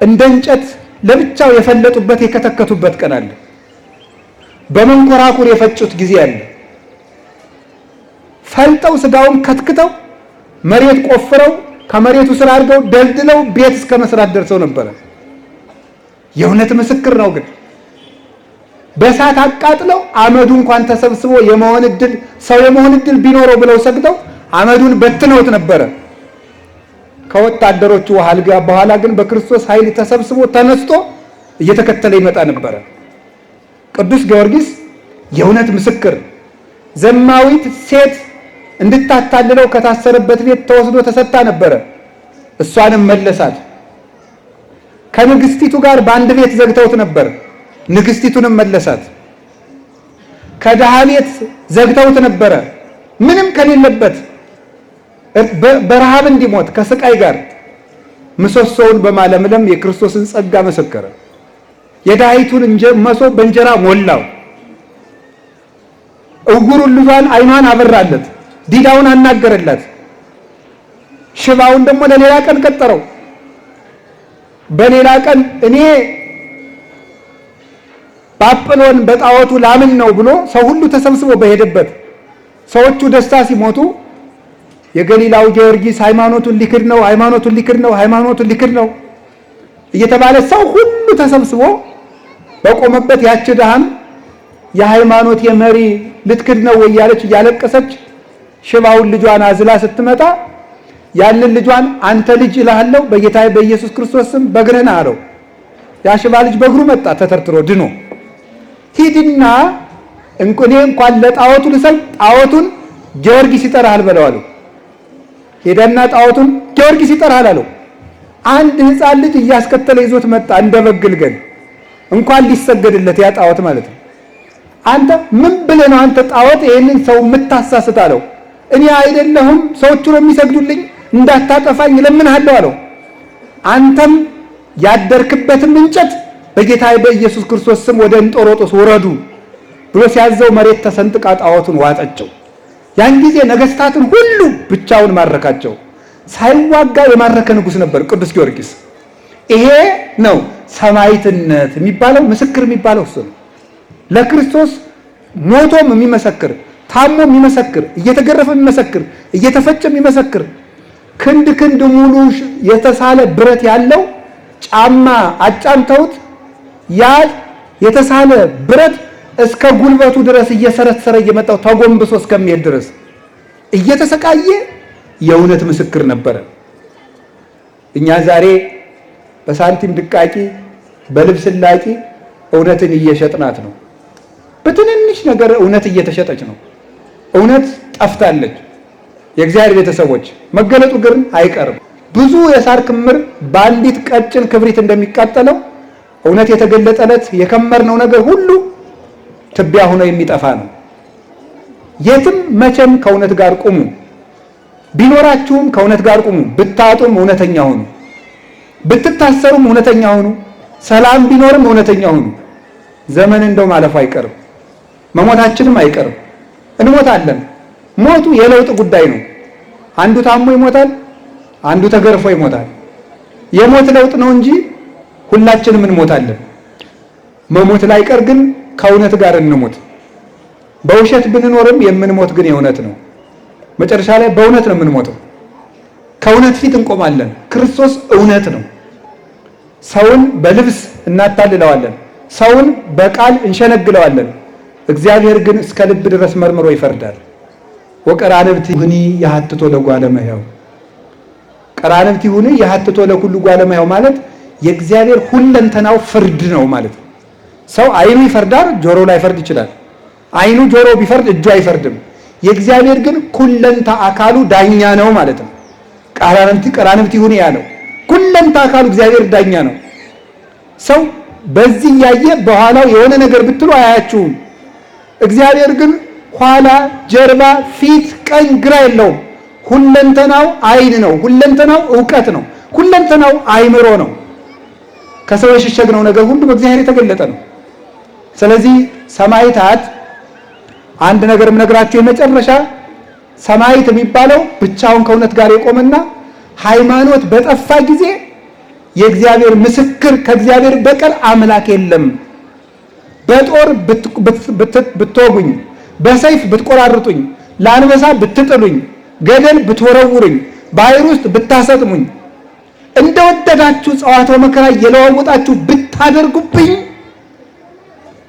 እንደ እንጨት ለብቻው የፈለጡበት የከተከቱበት ቀን አለ። በመንኮራኩር የፈጩት ጊዜ አለ። ፈልጠው ስጋውን ከትክተው መሬት ቆፍረው ከመሬቱ ስር አድርገው ደልድለው ቤት እስከ መስራት ደርሰው ነበረ። የእውነት ምስክር ነው። ግን በእሳት አቃጥለው አመዱ እንኳን ተሰብስቦ ሰው የመሆን እድል ቢኖረው ብለው ሰግተው አመዱን በትነውት ነበረ። ከወታደሮቹ አልጋ በኋላ ግን በክርስቶስ ኃይል ተሰብስቦ ተነስቶ እየተከተለ ይመጣ ነበረ። ቅዱስ ጊዮርጊስ የእውነት ምስክር። ዘማዊት ሴት እንድታታልለው ከታሰረበት ቤት ተወስዶ ተሰጣ ነበረ። እሷንም መለሳት። ከንግስቲቱ ጋር በአንድ ቤት ዘግተውት ነበር። ንግስቲቱንም መለሳት። ከድሃ ቤት ዘግተውት ነበረ። ምንም ከሌለበት በረሃብ እንዲሞት ከስቃይ ጋር ምሰሶውን በማለምለም የክርስቶስን ጸጋ መሰከረ። የድሃይቱን መሶብ በእንጀራ ሞላው። እውሩን ልጇን አይኗን አበራለት። ዲዳውን አናገረላት። ሽባውን ደግሞ ለሌላ ቀን ቀጠረው። በሌላ ቀን እኔ በአጵሎን በጣዖቱ ላምን ነው ብሎ ሰው ሁሉ ተሰብስቦ በሄደበት ሰዎቹ ደስታ ሲሞቱ የገሊላው ጊዮርጊስ ሃይማኖቱን ሊክድ ነው እየተባለ ሰው ሁሉ ተሰብስቦ በቆመበት ያች ድሃም የሃይማኖት የመሪ ልትክድ ነው እያለች እያለቀሰች ሽባውን ልጇን አዝላ ስትመጣ ያንን ልጇን አንተ ልጅ እልሃለሁ በጌታዬ በኢየሱስ ክርስቶስ ስም በእግርህ ና አለው። ያ ሽባ ልጅ በእግሩ መጣ ተተርትሮ ድኖ። ሂድና እኔ እንኳን ለጣዖቱ ልሰል ጣዖቱን ጊዮርጊስ ይጠራሃል በለው አለው። ሄደና ጣዖቱን ጊዮርጊስ ይጠራሃል አለው። አንድ ሕፃን ልጅ እያስከተለ ይዞት መጣ እንደ በግ ግልገል። እንኳን ሊሰገድለት ያ ጣዖት ማለት ነው። አንተ ምን ብለህ ነው አንተ ጣዖት ይሄንን ሰው የምታሳስት አለው። እኔ አይደለሁም ሰዎቹ ነው የሚሰግዱልኝ እንዳታጠፋኝ እለምንሃለሁ አለው። አንተም ያደርክበትም እንጨት በጌታዬ በኢየሱስ ክርስቶስ ስም ወደ እንጦሮጦስ ወረዱ ብሎ ሲያዘው መሬት ተሰንጥቃ ጣዖቱን ዋጠችው። ያን ጊዜ ነገስታትን ሁሉ ብቻውን ማረካቸው። ሳይዋጋ የማረከ ንጉስ ነበር ቅዱስ ጊዮርጊስ። ይሄ ነው ሰማዕትነት የሚባለው፣ ምስክር የሚባለው እሱ ነው። ለክርስቶስ ሞቶም የሚመሰክር፣ ታሞ የሚመሰክር፣ እየተገረፈ የሚመሰክር፣ እየተፈጨ የሚመሰክር፣ ክንድ ሙሉ የተሳለ ብረት ያለው ጫማ አጫምተውት ያ የተሳለ ብረት እስከ ጉልበቱ ድረስ እየሰረሰረ እየመጣው ተጎንብሶ እስከሚሄድ ድረስ እየተሰቃየ የእውነት ምስክር ነበረ። እኛ ዛሬ በሳንቲም ድቃቂ በልብስ ላቂ እውነትን እየሸጥናት ነው። በትንንሽ ነገር እውነት እየተሸጠች ነው። እውነት ጠፍታለች። የእግዚአብሔር ቤተሰቦች መገለጡ ግን አይቀርም። ብዙ የሳር ክምር በአንዲት ቀጭን ክብሪት እንደሚቃጠለው እውነት የተገለጠለት የከመርነው ነገር ሁሉ ትቢያ ሆኖ የሚጠፋ ነው። የትም መቼም ከእውነት ጋር ቁሙ። ቢኖራችሁም ከእውነት ጋር ቁሙ። ብታጡም እውነተኛ ሁኑ። ብትታሰሩም እውነተኛ ሁኑ። ሰላም ቢኖርም እውነተኛ ሁኑ። ዘመን እንደው ማለፉ አይቀርም። መሞታችንም አይቀርም። እንሞታለን። ሞቱ የለውጥ ጉዳይ ነው። አንዱ ታሞ ይሞታል፣ አንዱ ተገርፎ ይሞታል። የሞት ለውጥ ነው እንጂ ሁላችንም እንሞታለን። መሞት ላይቀር ግን ከእውነት ጋር እንሞት። በውሸት ብንኖርም የምንሞት ግን የእውነት ነው። መጨረሻ ላይ በእውነት ነው የምንሞተው። ከእውነት ፊት እንቆማለን። ክርስቶስ እውነት ነው። ሰውን በልብስ እናታልለዋለን፣ ሰውን በቃል እንሸነግለዋለን። እግዚአብሔር ግን እስከ ልብ ድረስ መርምሮ ይፈርዳል። ወቀራንብቲሁኒ ያሐትቶ ለጓለ እመሕያው፣ ቀራንብቲሁኒ ያሐትቶ ለኩሉ ጓለ እመሕያው ማለት የእግዚአብሔር ሁለንተናው ፍርድ ነው ማለት ነው። ሰው አይኑ ይፈርዳል፣ ጆሮ ላይ ፈርድ ይችላል። አይኑ ጆሮ ቢፈርድ እጁ አይፈርድም። የእግዚአብሔር ግን ሁለንታ አካሉ ዳኛ ነው ማለት ነው። ቀራንብቲሁኒ ያለው ሁለንታ አካሉ እግዚአብሔር ዳኛ ነው። ሰው በዚህ ያየ በኋላው የሆነ ነገር ብትሉ አያያችሁም። እግዚአብሔር ግን ኋላ፣ ጀርባ፣ ፊት፣ ቀኝ፣ ግራ የለውም። ሁለንተናው አይን ነው። ሁለንተናው ዕውቀት ነው። ሁለንተናው አእምሮ ነው። ከሰው የሸሸግነው ነገር ሁሉ በእግዚአብሔር የተገለጠ ነው። ስለዚህ ሰማዕታት አንድ ነገር የምነግራችሁ የመጨረሻ ሰማዕት የሚባለው ብቻውን ከእውነት ጋር የቆመና ሃይማኖት በጠፋ ጊዜ የእግዚአብሔር ምስክር ከእግዚአብሔር በቀር አምላክ የለም። በጦር ብትወጉኝ፣ በሰይፍ ብትቆራርጡኝ፣ ለአንበሳ ብትጥሉኝ፣ ገደል ብትወረውሩኝ፣ ባህር ውስጥ ብታሰጥሙኝ፣ እንደወደዳችሁ ጸዋትወ መከራ እየለዋወጣችሁ ብታደርጉብኝ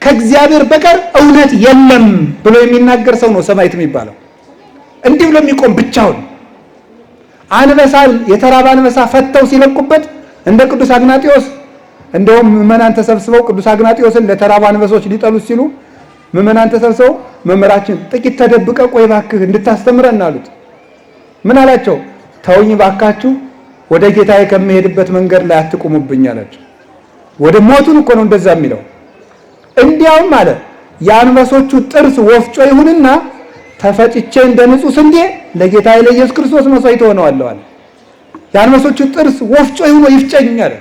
ከእግዚአብሔር በቀር እውነት የለም ብሎ የሚናገር ሰው ነው ሰማዕት የሚባለው። እንዲህ ብሎ የሚቆም ብቻውን። አንበሳ የተራበ አንበሳ ፈተው ሲለቁበት እንደ ቅዱስ አግናጢዮስ፣ እንደውም ምዕመናን ተሰብስበው ቅዱስ አግናጢዮስን ለተራቡ አንበሶች ሊጠሉት ሲሉ ምዕመናን ተሰብስበው መምህራችን ጥቂት ተደብቀ ቆይ ባክህ እንድታስተምረን አሉት። ምን አላቸው? ተውኝ ባካችሁ፣ ወደ ጌታዬ ከመሄድበት መንገድ ላይ አትቁሙብኝ አላቸው። ወደ ሞቱን እኮ ነው እንደዛ የሚለው። እንዲያውም አለ የአንበሶቹ ጥርስ ወፍጮ ይሁንና ተፈጭቼ እንደ ንጹህ ስንዴ ለጌታዬ ለኢየሱስ ክርስቶስ መስዋዕት ሆነዋለሁ አለ። የአንበሶቹ ጥርስ ወፍጮ ይሁን ይፍጨኝ አለ።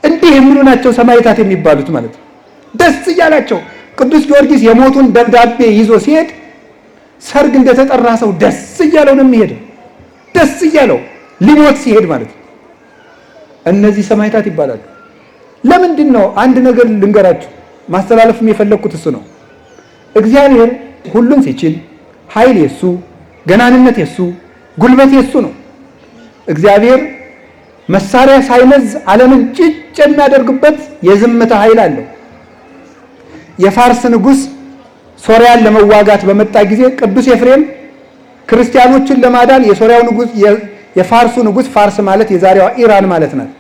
እንዲህ የሚሉ ናቸው ሰማዕታት የሚባሉት ማለት ነው። ደስ እያላቸው ቅዱስ ጊዮርጊስ የሞቱን ደብዳቤ ይዞ ሲሄድ ሰርግ እንደተጠራ ሰው ደስ እያለው ነው የሚሄደው። ደስ እያለው ሊሞት ሲሄድ ማለት ነው። እነዚህ ሰማዕታት ይባላሉ። ለምንድን ነው? አንድ ነገር ልንገራችሁ፣ ማስተላለፍም የፈለግኩት እሱ ነው። እግዚአብሔር ሁሉን ሲችል ኃይል የሱ፣ ገናንነት የሱ፣ ጉልበት የሱ ነው። እግዚአብሔር መሳሪያ ሳይመዝ ዓለምን ጭጭ የሚያደርግበት የዝምታ ኃይል አለው። የፋርስ ንጉሥ ሶርያን ለመዋጋት በመጣ ጊዜ ቅዱስ ኤፍሬም ክርስቲያኖችን ለማዳን የሶርያው ንጉሥ የፋርሱ ንጉሥ፣ ፋርስ ማለት የዛሬዋ ኢራን ማለት ናት፣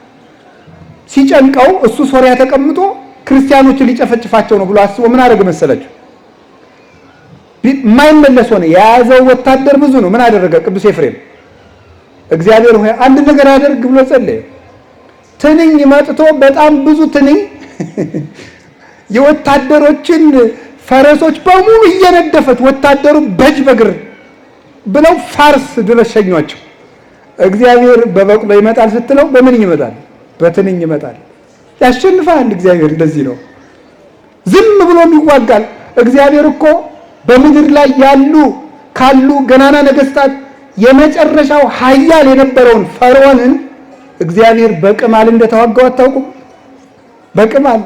ሲጨንቀው እሱ ሶርያ ተቀምጦ ክርስቲያኖችን ሊጨፈጭፋቸው ነው ብሎ አስቦ ምን አደረገ መሰላችሁ? የማይመለስ ሆነ። የያዘው ወታደር ብዙ ነው። ምን አደረገ ቅዱስ ኤፍሬም? እግዚአብሔር ሆይ አንድ ነገር አደርግ ብሎ ጸለየ። ትንኝ መጥቶ በጣም ብዙ ትንኝ የወታደሮችን ፈረሶች በሙሉ እየነደፈት ወታደሩ በእጅ በግር ብለው ፋርስ ድረስ ሸኟቸው። እግዚአብሔር በበቅሎ ይመጣል ስትለው በምን ይመጣል? በትንኝ ይመጣል። ያሸንፋል። እግዚአብሔር እንደዚህ ነው። ዝም ብሎም ይዋጋል። እግዚአብሔር እኮ በምድር ላይ ካሉ ገናና ነገስታት የመጨረሻው ኃያል የነበረውን ፈርዖንን እግዚአብሔር በቅማል እንደተዋጋው አታውቁም? በቅማል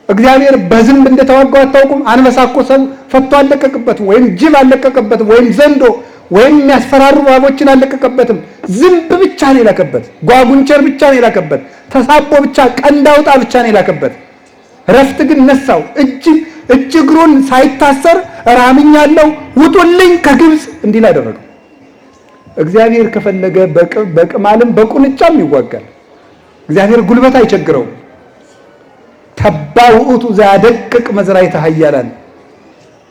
እግዚአብሔር በዝንብ እንደተዋጋው አታውቁም? አንበሳ እኮ ሰው ፈቶ አለቀቀበትም፣ ወይም ጅብ አለቀቀበትም፣ ወይም ዘንዶ ወይም የሚያስፈራሩ እባቦችን አለቀቀበትም። ዝንብ ብቻ ነው የላከበት። ጓጉንቸር ብቻ ነው የላከበት። ተሳቦ ብቻ፣ ቀንድ አውጣ ብቻ ነው የላከበት። ረፍት ግን ነሳው። እጅ እግሩን ሳይታሰር ራምኛለሁ ውጡልኝ ከግብፅ እንዲል አደረገው። እግዚአብሔር ከፈለገ በቅማልም በቁንጫም ይዋጋል። እግዚአብሔር ጉልበት አይቸግረውም። ተባ ውእቱ ዘያደቅቅ መዝራዕተ ኃያላን፣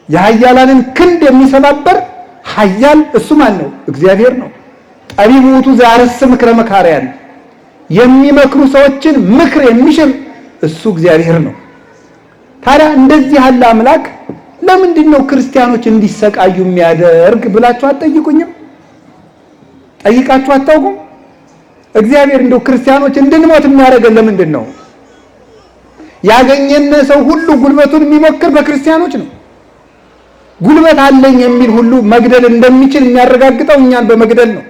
የኃያላንን ክንድ የሚሰባበር ኃያል እሱ ማን ነው? እግዚአብሔር ነው። ጠቢብ ውእቱ ዘያረስ ምክረ መካርያን፣ የሚመክሩ ሰዎችን ምክር የሚሽር እሱ እግዚአብሔር ነው። ታዲያ እንደዚህ ያለ አምላክ ለምንድን ነው ክርስቲያኖች እንዲሰቃዩ የሚያደርግ ብላችሁ አትጠይቁኝም? ጠይቃችሁ አታውቁም? እግዚአብሔር እንደው ክርስቲያኖች እንድንሞት የሚያደርገን ለምንድን ነው? ያገኘነ ሰው ሁሉ ጉልበቱን የሚሞክር በክርስቲያኖች ነው። ጉልበት አለኝ የሚል ሁሉ መግደል እንደሚችል የሚያረጋግጠው እኛን በመግደል ነው።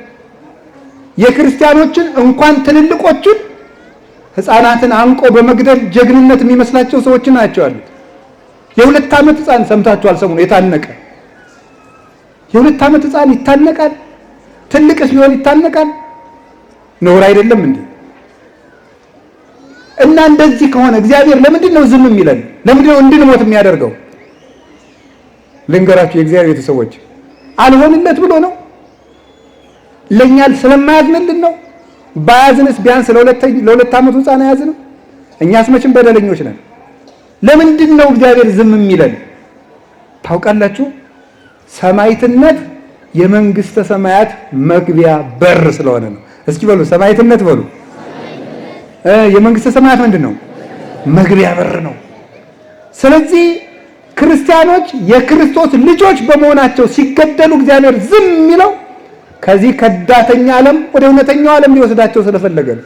የክርስቲያኖችን እንኳን ትልልቆቹን ሕፃናትን አንቆ በመግደል ጀግንነት የሚመስላቸው ሰዎች ናቸው ያሉት። የ2 ዓመት ሕፃን ሰምታችኋል? ሰሞኑ የታነቀ የ2 ዓመት ሕፃን ይታነቃል? ትልቅስ ቢሆን ይታነቃል? ነውር አይደለም እንዴ? እና እንደዚህ ከሆነ እግዚአብሔር ለምንድን ነው ዝም የሚለን? ለምንድን ነው እንድንሞት የሚያደርገው? ልንገራችሁ የእግዚአብሔር ቤተሰቦች፣ አልሆንለት ብሎ ነው? ለኛ ስለማያዝንልን ነው? ባያዝንስ ቢያንስ ለ2 ዓመቱ ሕፃን አያዝንም? እኛስ መቼም በደለኞች ነን። ለምንድን ነው እግዚአብሔር ዝም የሚለን? ታውቃላችሁ? ሰማዕትነት የመንግስተ ሰማያት መግቢያ በር ስለሆነ ነው። እስኪ በሉ ሰማዕትነት በሉ። የመንግስተ ሰማያት ምንድን ነው? መግቢያ በር ነው። ስለዚህ ክርስቲያኖች የክርስቶስ ልጆች በመሆናቸው ሲገደሉ እግዚአብሔር ዝም የሚለው ከዚህ ከዳተኛ ዓለም ወደ እውነተኛው ዓለም ሊወስዳቸው ስለፈለገ ነው።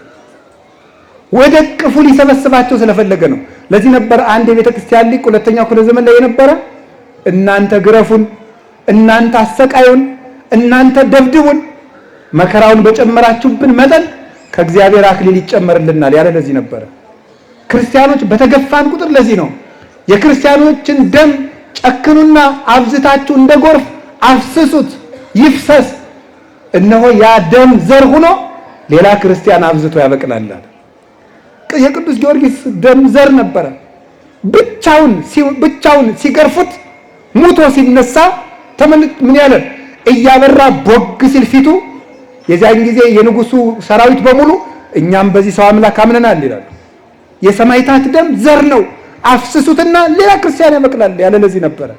ወደ ቅፉ ሊሰበስባቸው ስለፈለገ ነው። ለዚህ ነበር አንድ የቤተ ክርስቲያን ሊቅ ሁለተኛው ክፍለ ዘመን ላይ የነበረ እናንተ ግረፉን፣ እናንተ አሰቃዩን፣ እናንተ ደብድቡን፣ መከራውን በጨመራችሁብን መጠን ከእግዚአብሔር አክሊል ይጨመርልናል ያለ ለዚህ ነበረ። ክርስቲያኖች በተገፋን ቁጥር ለዚህ ነው የክርስቲያኖችን ደም ጨክኑና አብዝታችሁ እንደ ጎርፍ አፍስሱት ይፍሰስ፣ እነሆ ያ ደም ዘር ሆኖ ሌላ ክርስቲያን አብዝቶ ያበቅላል። የቅዱስ ጊዮርጊስ ደም ዘር ነበረ። ብቻውን ሲገርፉት ሙቶ ሲነሳ ምን ያለ እያበራ ቦግ ሲል ፊቱ፣ የዚያን ጊዜ የንጉሱ ሰራዊት በሙሉ እኛም በዚህ ሰው አምላክ አምነናል ይላሉ። የሰማዕታት ደም ዘር ነው፣ አፍስሱትና ሌላ ክርስቲያን ያበቅላል ያለ ለዚህ ነበረ።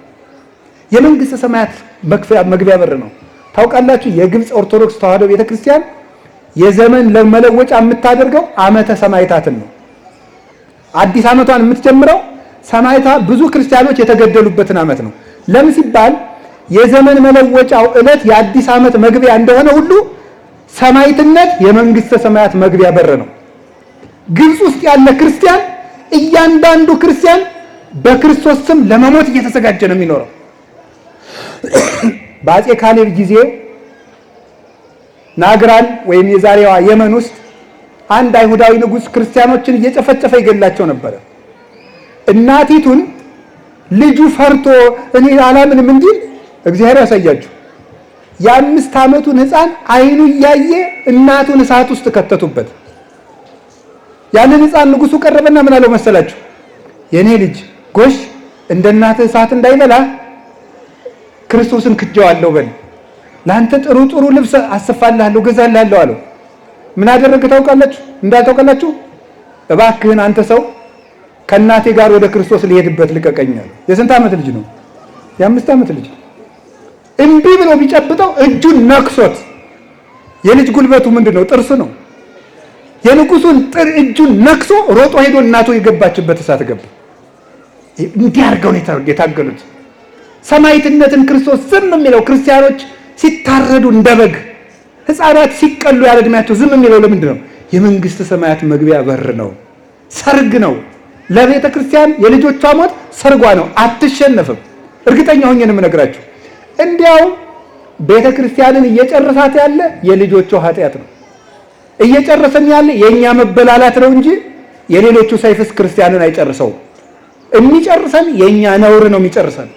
የመንግስተ ሰማያት መግቢያ በር ነው። ታውቃላችሁ? የግብፅ ኦርቶዶክስ ተዋሕዶ ቤተክርስቲያን የዘመን ለመለወጫ የምታደርገው ዓመተ ሰማዕታትን ነው። አዲስ ዓመቷን የምትጀምረው ሰማዕታት ብዙ ክርስቲያኖች የተገደሉበትን ዓመት ነው። ለምን ሲባል የዘመን መለወጫው ዕለት የአዲስ ዓመት መግቢያ እንደሆነ ሁሉ ሰማዕትነት የመንግስተ ሰማያት መግቢያ በር ነው። ግብፅ ውስጥ ያለ ክርስቲያን እያንዳንዱ ክርስቲያን በክርስቶስ ስም ለመሞት እየተዘጋጀ ነው የሚኖረው። በአፄ ካሌብ ጊዜ ናግራን ወይም የዛሬዋ የመን ውስጥ አንድ አይሁዳዊ ንጉስ ክርስቲያኖችን እየጨፈጨፈ ይገላቸው ነበር። እናቲቱን ልጁ ፈርቶ እኔ አላምንም እንዲል እግዚአብሔር ያሳያችሁ፣ የ5 ዓመቱን ሕፃን አይኑ እያየ እናቱን እሳት ውስጥ ከተቱበት። ያንን ሕፃን ንጉሱ ቀረበና ምን አለው መሰላችሁ? የኔ ልጅ ጎሽ እንደ እናትህ እሳት እንዳይበላ ክርስቶስን ክጄዋለሁ በል፣ ለአንተ ጥሩ ጥሩ ልብስ አሰፋልሃለሁ ገዛልሃለሁ አለው። ምን አደረገ ታውቃላችሁ? እንዳታውቃላችሁ? እባክህን አንተ ሰው ከእናቴ ጋር ወደ ክርስቶስ ሊሄድበት ልቀቀኛል። የስንት ዓመት ልጅ ነው? የ5 ዓመት ልጅ። እምቢ ብሎ ቢጨብጠው እጁን ነክሶት፣ የልጅ ጉልበቱ ምንድነው? ጥርስ ነው። የንጉሱን እጁን ነክሶ ሮጦ ሄዶ እናቱ የገባችበት እሳት ገባ። እንዲህ አድርገው ነው የታገሉት። ሰማዕትነትን ክርስቶስ ዝም የሚለው ክርስቲያኖች ሲታረዱ እንደ በግ፣ ሕፃናት ሲቀሉ ያለ ዕድሜያቸው ዝም የሚለው ለምንድን ነው? የመንግስት ሰማያት መግቢያ በር ነው። ሰርግ ነው። ለቤተ ክርስቲያን የልጆቿ ሞት ሰርጓ ነው። አትሸነፍም። እርግጠኛ ሆኜ ነው የምነግራችሁ። እንዲያው ቤተ ክርስቲያንን እየጨረሳት ያለ የልጆቿ ኃጢአት ነው። እየጨረሰን ያለ የኛ መበላላት ነው እንጂ የሌሎቹ ሰይፍስ ክርስቲያንን አይጨርሰውም። የሚጨርሰን የኛ ነውር ነው የሚጨርሰን።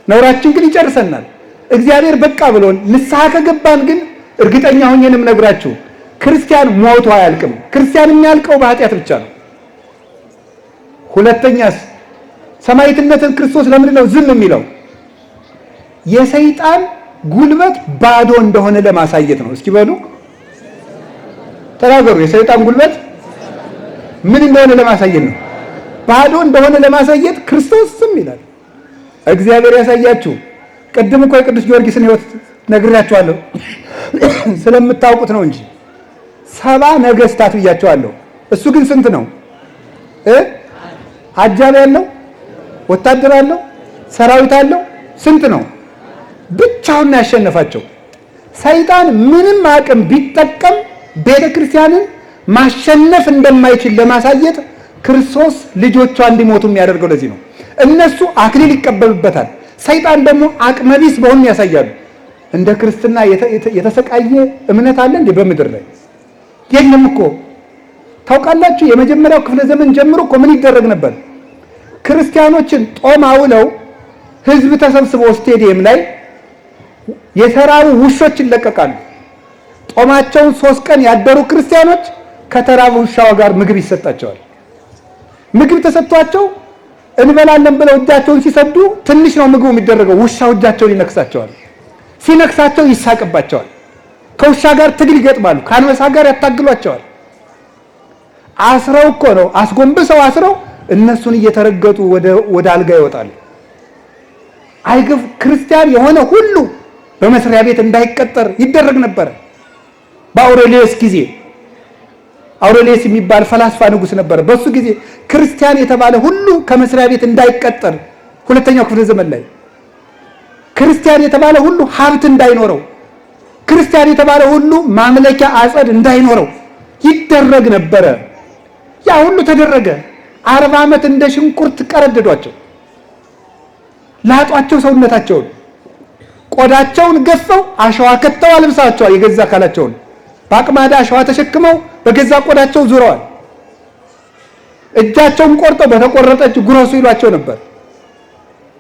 ነውራችን ግን ይጨርሰናል። እግዚአብሔር በቃ ብሎን ንስሐ ከገባን ግን እርግጠኛ ሆኜ ነው የምነግራችሁ ክርስቲያን ሞቶ አያልቅም። ክርስቲያን የሚያልቀው በኃጢአት ብቻ ነው። ሁለተኛስ ሰማዕትነትን ክርስቶስ ለምንድን ነው ዝም የሚለው? የሰይጣን ጉልበት ባዶ እንደሆነ ለማሳየት ነው። እስኪ በሉ ተናገሩ። የሰይጣን ጉልበት ምን እንደሆነ ለማሳየት ነው። ባዶ እንደሆነ ለማሳየት ክርስቶስ ዝም ይላል። እግዚአብሔር ያሳያችሁ። ቅድም እኮ የቅዱስ ጊዮርጊስን ሕይወት ነግሬያችኋለሁ ስለምታውቁት ነው እንጂ 70 ነገስታት ብያችኋለሁ። እሱ ግን ስንት ነው? አጃቢ ያለው ወታደር አለው ሰራዊት አለው። ስንት ነው? ብቻውን ያሸነፋቸው። ሰይጣን ምንም አቅም ቢጠቀም ቤተክርስቲያንን ማሸነፍ እንደማይችል ለማሳየት ክርስቶስ ልጆቿ እንዲሞቱ የሚያደርገው ለዚህ ነው። እነሱ አክሊል ይቀበሉበታል፣ ሰይጣን ደግሞ አቅመቢስ በሆኑ ያሳያሉ። እንደ ክርስትና የተሰቃየ እምነት አለ እንዴ በምድር ላይ? የለም እኮ። ታውቃላችሁ የመጀመሪያው ክፍለ ዘመን ጀምሮ እኮ ምን ይደረግ ነበር? ክርስቲያኖችን ጦም አውለው ህዝብ ተሰብስቦ ስቴዲየም ላይ የተራቡ ውሾች ይለቀቃሉ። ጦማቸውን 3 ቀን ያደሩ ክርስቲያኖች ከተራቡ ውሻው ጋር ምግብ ይሰጣቸዋል። ምግብ ተሰጥቷቸው እንበላለን ብለው እጃቸውን ሲሰዱ ትንሽ ነው ምግቡ የሚደረገው፣ ውሻው እጃቸውን ይነክሳቸዋል። ሲነክሳቸው ይሳቅባቸዋል። ከውሻ ጋር ትግል ይገጥማሉ። ከአንበሳ ጋር ያታግሏቸዋል። አስረው እኮ ነው አስጎንብሰው አስረው እነሱን እየተረገጡ ወደ አልጋ ይወጣሉ። አይገፍ ክርስቲያን የሆነ ሁሉ በመስሪያ ቤት እንዳይቀጠር ይደረግ ነበር። በአውሬሊዮስ ጊዜ አውሬሊዮስ የሚባል ፈላስፋ ንጉስ ነበር። በሱ ጊዜ ክርስቲያን የተባለ ሁሉ ከመስሪያ ቤት እንዳይቀጠር፣ ሁለተኛው ክፍለ ዘመን ላይ ክርስቲያን የተባለ ሁሉ ሀብት እንዳይኖረው፣ ክርስቲያን የተባለ ሁሉ ማምለኪያ አጸድ እንዳይኖረው ይደረግ ነበረ። ያ ሁሉ ተደረገ። 40 ዓመት እንደ ሽንኩርት ቀረደዷቸው፣ ላጧቸው፣ ሰውነታቸውን ቆዳቸውን ገፈው አሸዋ ከተው አልብሳቸዋል። የገዛ አካላቸውን በአቅማዳ አሸዋ ተሸክመው በገዛ ቆዳቸው ዙረዋል። እጃቸውን ቆርጠው በተቆረጠች ጉረሱ ይሏቸው ነበር።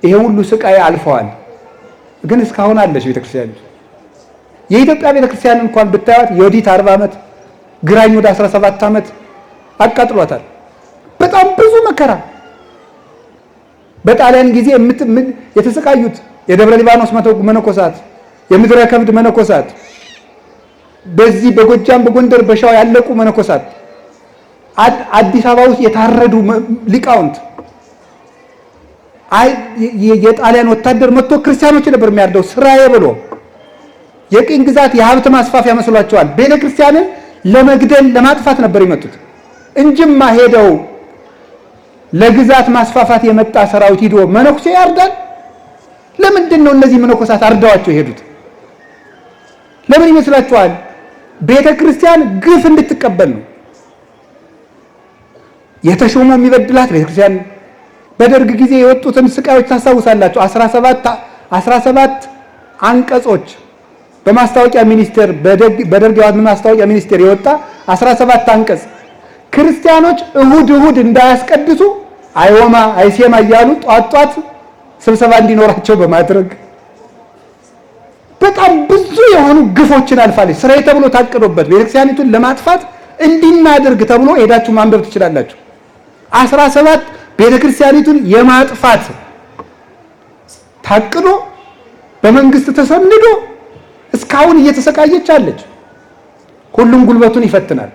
ይሄ ሁሉ ስቃይ አልፈዋል። ግን እስካሁን አለች ቤተክርስቲያን። የኢትዮጵያ ቤተክርስቲያን እንኳን ብታዩት የወዲት 40 ዓመት ግራኝ ወደ 17 ዓመት አቃጥሏታል። በጣም ብዙ መከራ። በጣሊያን ጊዜ የተሰቃዩት የደብረ ሊባኖስ መነኮሳት፣ የምድረ ከብድ መነኮሳት፣ በዚህ በጎጃም በጎንደር በሸዋ ያለቁ መነኮሳት፣ አዲስ አበባ ውስጥ የታረዱ ሊቃውንት፣ የጣሊያን ወታደር መጥቶ ክርስቲያኖች ነበር የሚያርደው ስራዬ ብሎ። የቅኝ ግዛት የሀብት ማስፋፊያ መስሏቸዋል። ቤተክርስቲያንን ለመግደል ለማጥፋት ነበር የመጡት እንጂማ ሄደው ለግዛት ማስፋፋት የመጣ ሰራዊት ሂዶ መነኩሴ ያርዳል? ለምንድን ነው እነዚህ መነኮሳት አርዳዋቸው የሄዱት? ለምን ይመስላችኋል? ቤተክርስቲያን ግፍ እንድትቀበል ነው። የተሾመ የሚበድላት ቤተክርስቲያን። በደርግ ጊዜ የወጡትን ስቃዮች ታስታውሳላችሁ። 17 አንቀጾች በማስታወቂያ ሚኒስቴር በደርግ የዋት ማስታወቂያ ሚኒስቴር የወጣ 17 አንቀጽ ክርስቲያኖች እሁድ እንዳያስቀድሱ አይወማ አይሴማ እያሉ ጧት ስብሰባ እንዲኖራቸው በማድረግ በጣም ብዙ የሆኑ ግፎችን አልፋለች። ስራዬ ተብሎ ታቅዶበት ቤተክርስቲያኒቱን ለማጥፋት እንዲናደርግ ተብሎ ሄዳችሁ ማንበብ ትችላላችሁ። 17 ቤተክርስቲያኒቱን የማጥፋት ታቅዶ በመንግስት ተሰንዶ እስካሁን እየተሰቃየች አለች። ሁሉም ጉልበቱን ይፈትናል።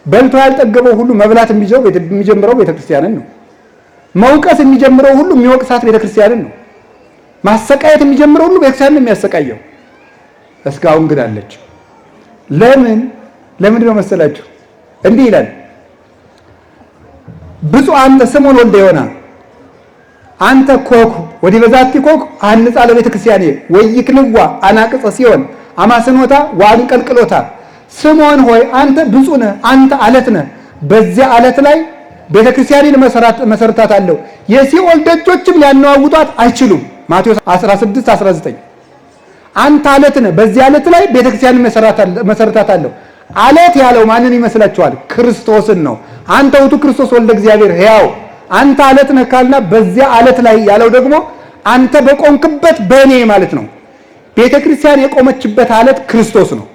በልቶ ያልጠገበው ሁሉ መብላት የሚጀምረው ቤተክርስቲያንን ነው። መውቀስ የሚጀምረው ሁሉ የሚወቅሳት ቤተክርስቲያንን ነው። ማሰቃየት የሚጀምረው ሁሉ ቤተክርስቲያንን የሚያሰቃየው። እስካሁን ግን አለች። ለምንድን ነው መሰላችሁ? እንዲህ ይላል ብፁዕ አንተ ስምዖን ወልደ ዮና አንተ ኮኩ ወዲ በዛቲ ኮኩ አንጻ ለቤተክርስቲያኔ ወይክልዋ አናቅጸ ሲሆን አማስኖታ ዋንቀልቅሎታ። ስምዖን ሆይ አንተ ብፁዕ ነህ፣ አንተ አለት ነህ። በዚያ አለት ላይ ቤተክርስቲያንን መሰረታት አለው፣ የሲኦል ደጆችም ሊያነዋውጧት አይችሉም። ማቴዎስ 16:19 አንተ አለት ነህ፣ በዚያ አለት ላይ ቤተክርስቲያንን መሰረታት አለው። አለት ያለው ማንን ይመስላችኋል? ክርስቶስን ነው። አንተ ውእቱ ክርስቶስ ወልደ እግዚአብሔር ሕያው አንተ አለት ነህ ካልና በዚያ አለት ላይ ያለው ደግሞ አንተ በቆምክበት በእኔ ማለት ነው። ቤተክርስቲያን የቆመችበት አለት ክርስቶስ ነው።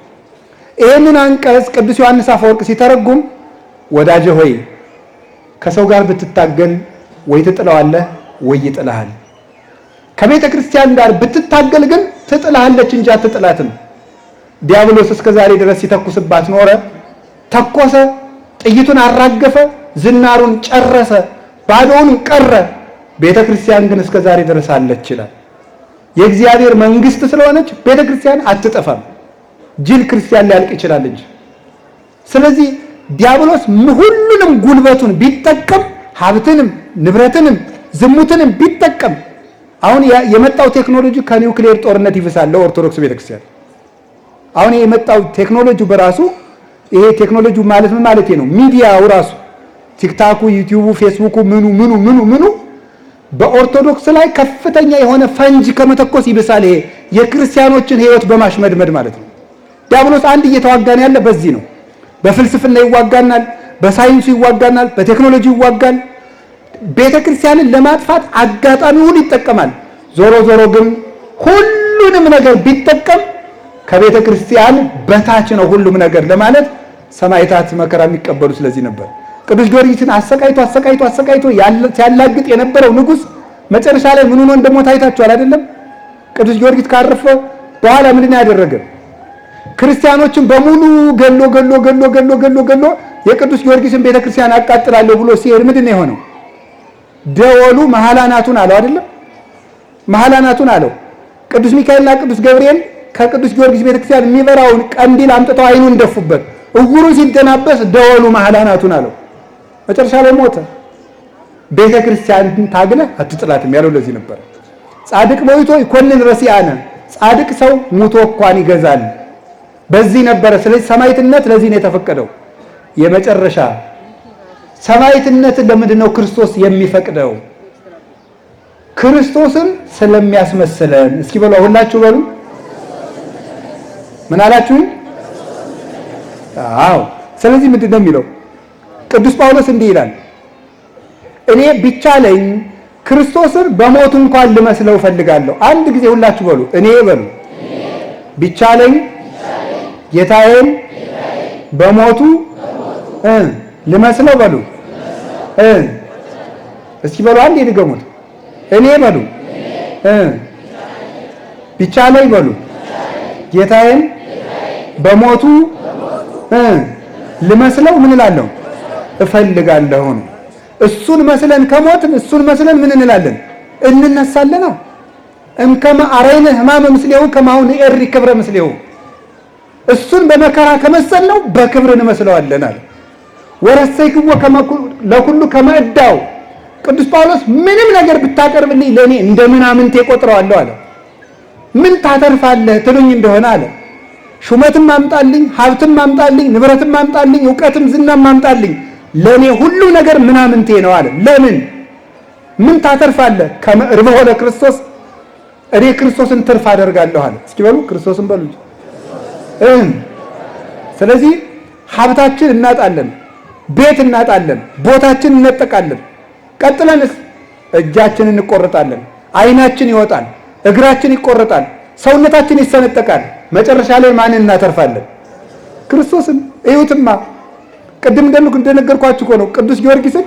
ይህንን አንቀጽ ቅዱስ ዮሐንስ አፈወርቅ ሲተረጉም ወዳጄ ሆይ ከሰው ጋር ብትታገል ወይ ትጥለዋለህ ወይ ይጥልሃል። ከቤተ ክርስቲያን ጋር ብትታገል ግን ትጥልሃለች እንጂ አትጥላትም። ዲያብሎስ እስከ ዛሬ ድረስ ሲተኩስባት ኖረ። ተኮሰ፣ ጥይቱን አራገፈ፣ ዝናሩን ጨረሰ፣ ባዶውን ቀረ። ቤተ ክርስቲያን ግን እስከ ዛሬ ድረስ አለች ይላል። የእግዚአብሔር መንግስት ስለሆነች ቤተ ክርስቲያን አትጠፋም። ጅል ክርስቲያን ሊያልቅ ይችላል እንጂ። ስለዚህ ዲያብሎስ ሁሉንም ጉልበቱን ቢጠቀም ሀብትንም ንብረትንም ዝሙትንም ቢጠቀም አሁን የመጣው ቴክኖሎጂ ከኒውክሌር ጦርነት ይብሳል ለኦርቶዶክስ ቤተክርስቲያን። አሁን የመጣው ቴክኖሎጂ በራሱ ይሄ ቴክኖሎጂ ማለት ምን ማለት ነው? ሚዲያው ራሱ ቲክታኩ፣ ዩቲዩቡ፣ ፌስቡኩ ምኑ በኦርቶዶክስ ላይ ከፍተኛ የሆነ ፈንጅ ከመተኮስ ይብሳል። ይሄ የክርስቲያኖችን ህይወት በማሽመድመድ ማለት ነው። ዲያብሎስ አንድ እየተዋጋን ያለ በዚህ ነው። በፍልስፍና ይዋጋናል፣ በሳይንሱ ይዋጋናል፣ በቴክኖሎጂ ይዋጋል። ቤተክርስቲያንን ለማጥፋት አጋጣሚውን ይጠቀማል። ዞሮ ዞሮ ግን ሁሉንም ነገር ቢጠቀም ከቤተክርስቲያን በታች ነው ሁሉም ነገር ለማለት ሰማዕታት መከራ የሚቀበሉ ስለዚህ ነበር። ቅዱስ ጊዮርጊስን አሰቃይቶ ሲያላግጥ የነበረው ንጉሥ መጨረሻ ላይ ምን ሆኖ እንደሞተ አይታችኋል አይደለም? ቅዱስ ጊዮርጊስ ካረፈ በኋላ ምንድን ያደረገ? ክርስቲያኖችን በሙሉ ገሎ የቅዱስ ጊዮርጊስን ቤተክርስቲያን አቃጥላለሁ ብሎ ሲሄድ ምንድን ነው የሆነው? ደወሉ መሐላናቱን አለው አይደለም? መሐላናቱን አለው። ቅዱስ ሚካኤልና ቅዱስ ገብርኤል ከቅዱስ ጊዮርጊስ ቤተክርስቲያን የሚበራውን ቀንዲል አምጥተው አይኑን ደፉበት። እውሩ ሲደናበስ ደወሉ መሐላናቱን አለው። መጨረሻ ላይ ሞተ። ቤተክርስቲያንን ታግለህ አትጥላትም ያለው ለዚህ ነበር። ጻድቅ ሞይቶ ይኮንን ረሲአነ፣ ጻድቅ ሰው ሙቶ እንኳን ይገዛል። በዚህ ነበረ። ስለዚህ ሰማዕትነት ለዚህ ነው የተፈቀደው። የመጨረሻ ሰማዕትነትን ለምንድን ነው ክርስቶስ የሚፈቅደው? ክርስቶስን ስለሚያስመስለን። እስኪ በሉ ሁላችሁ በሉ። ምን አላችሁ? አዎ። ስለዚህ ምንድን ነው የሚለው ቅዱስ ጳውሎስ እንዲህ ይላል፣ እኔ ቢቻለኝ ክርስቶስን በሞቱ እንኳን ልመስለው እፈልጋለሁ። አንድ ጊዜ ሁላችሁ በሉ፣ እኔ በሉ። ቢቻለኝ ጌታዬን በሞቱ ልመስለው በሉ። እስኪ በሉ አንዴ ድገሙት። እኔ በሉ ቢቻለኝ በሉ ጌታዬን በሞቱ ልመስለው ምን እላለሁ? እፈልጋለሁ ነው። እሱን መስለን ከሞትን እሱን መስለን ምን እንላለን? እንነሳለና እምከመ አረይነ ሕማመ ምስሌሁ ከማሁ ንኤሪ ክብረ ምስሌሁ። እሱን በመከራ ከመሰልነው በክብር እንመስለዋለን አለ። ወረሰይክዎ ለኩሉ ከመ እዳው። ቅዱስ ጳውሎስ ምንም ነገር ብታቀርብልኝ ለእኔ እንደ ምናምንቴ ቆጥረዋለሁ አለ። ምን ታተርፋለህ ትሉኝ እንደሆነ አለ፣ ሹመትም አምጣልኝ፣ ሀብትም አምጣልኝ፣ ንብረትም አምጣልኝ፣ እውቀትም ዝናም አምጣልኝ፣ ለእኔ ሁሉ ነገር ምናምንቴ ነው አለ። ለምን ምን ታተርፋለህ? ከመ እርብሖ ለክርስቶስ፣ እኔ ክርስቶስን ትርፍ አደርጋለሁ አለ። እስኪ በሉ ክርስቶስን በሉ። ስለዚህ ሀብታችን እናጣለን፣ ቤት እናጣለን፣ ቦታችን እነጠቃለን። ቀጥለንስ እጃችን እንቆረጣለን፣ አይናችን ይወጣል፣ እግራችን ይቆረጣል፣ ሰውነታችን ይሰነጠቃል። መጨረሻ ላይ ማንን እናተርፋለን? ክርስቶስን። እዩትማ ቅድም እንደነገርኳችሁ እኮ ነው። ቅዱስ ጊዮርጊስን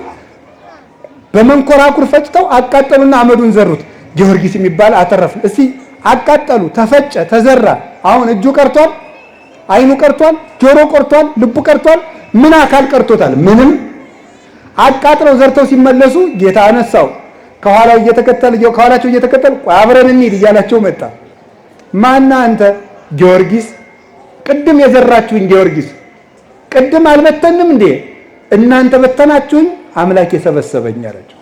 በመንኮራኩር ፈጭተው አቃጠሉና አመዱን ዘሩት። ጊዮርጊስ የሚባል አተረፍን። እስቲ አቃጠሉ፣ ተፈጨ፣ ተዘራ። አሁን እጁ ቀርቷል፣ አይኑ ቀርቷል፣ ጆሮ ቀርቷል፣ ልቡ ቀርቷል። ምን አካል ቀርቶታል? ምንም። አቃጥለው ዘርተው ሲመለሱ ጌታ አነሳው። ከኋላቸው እየተከተለ አብረን እንሂድ እያላቸው መጣ። ማና አንተ? ጊዮርጊስ። ቅድም የዘራችሁኝ ጊዮርጊስ፣ ቅድም አልበተንም እንዴ? እናንተ በተናችሁኝ፣ አምላክ የሰበሰበኝ አላቸው።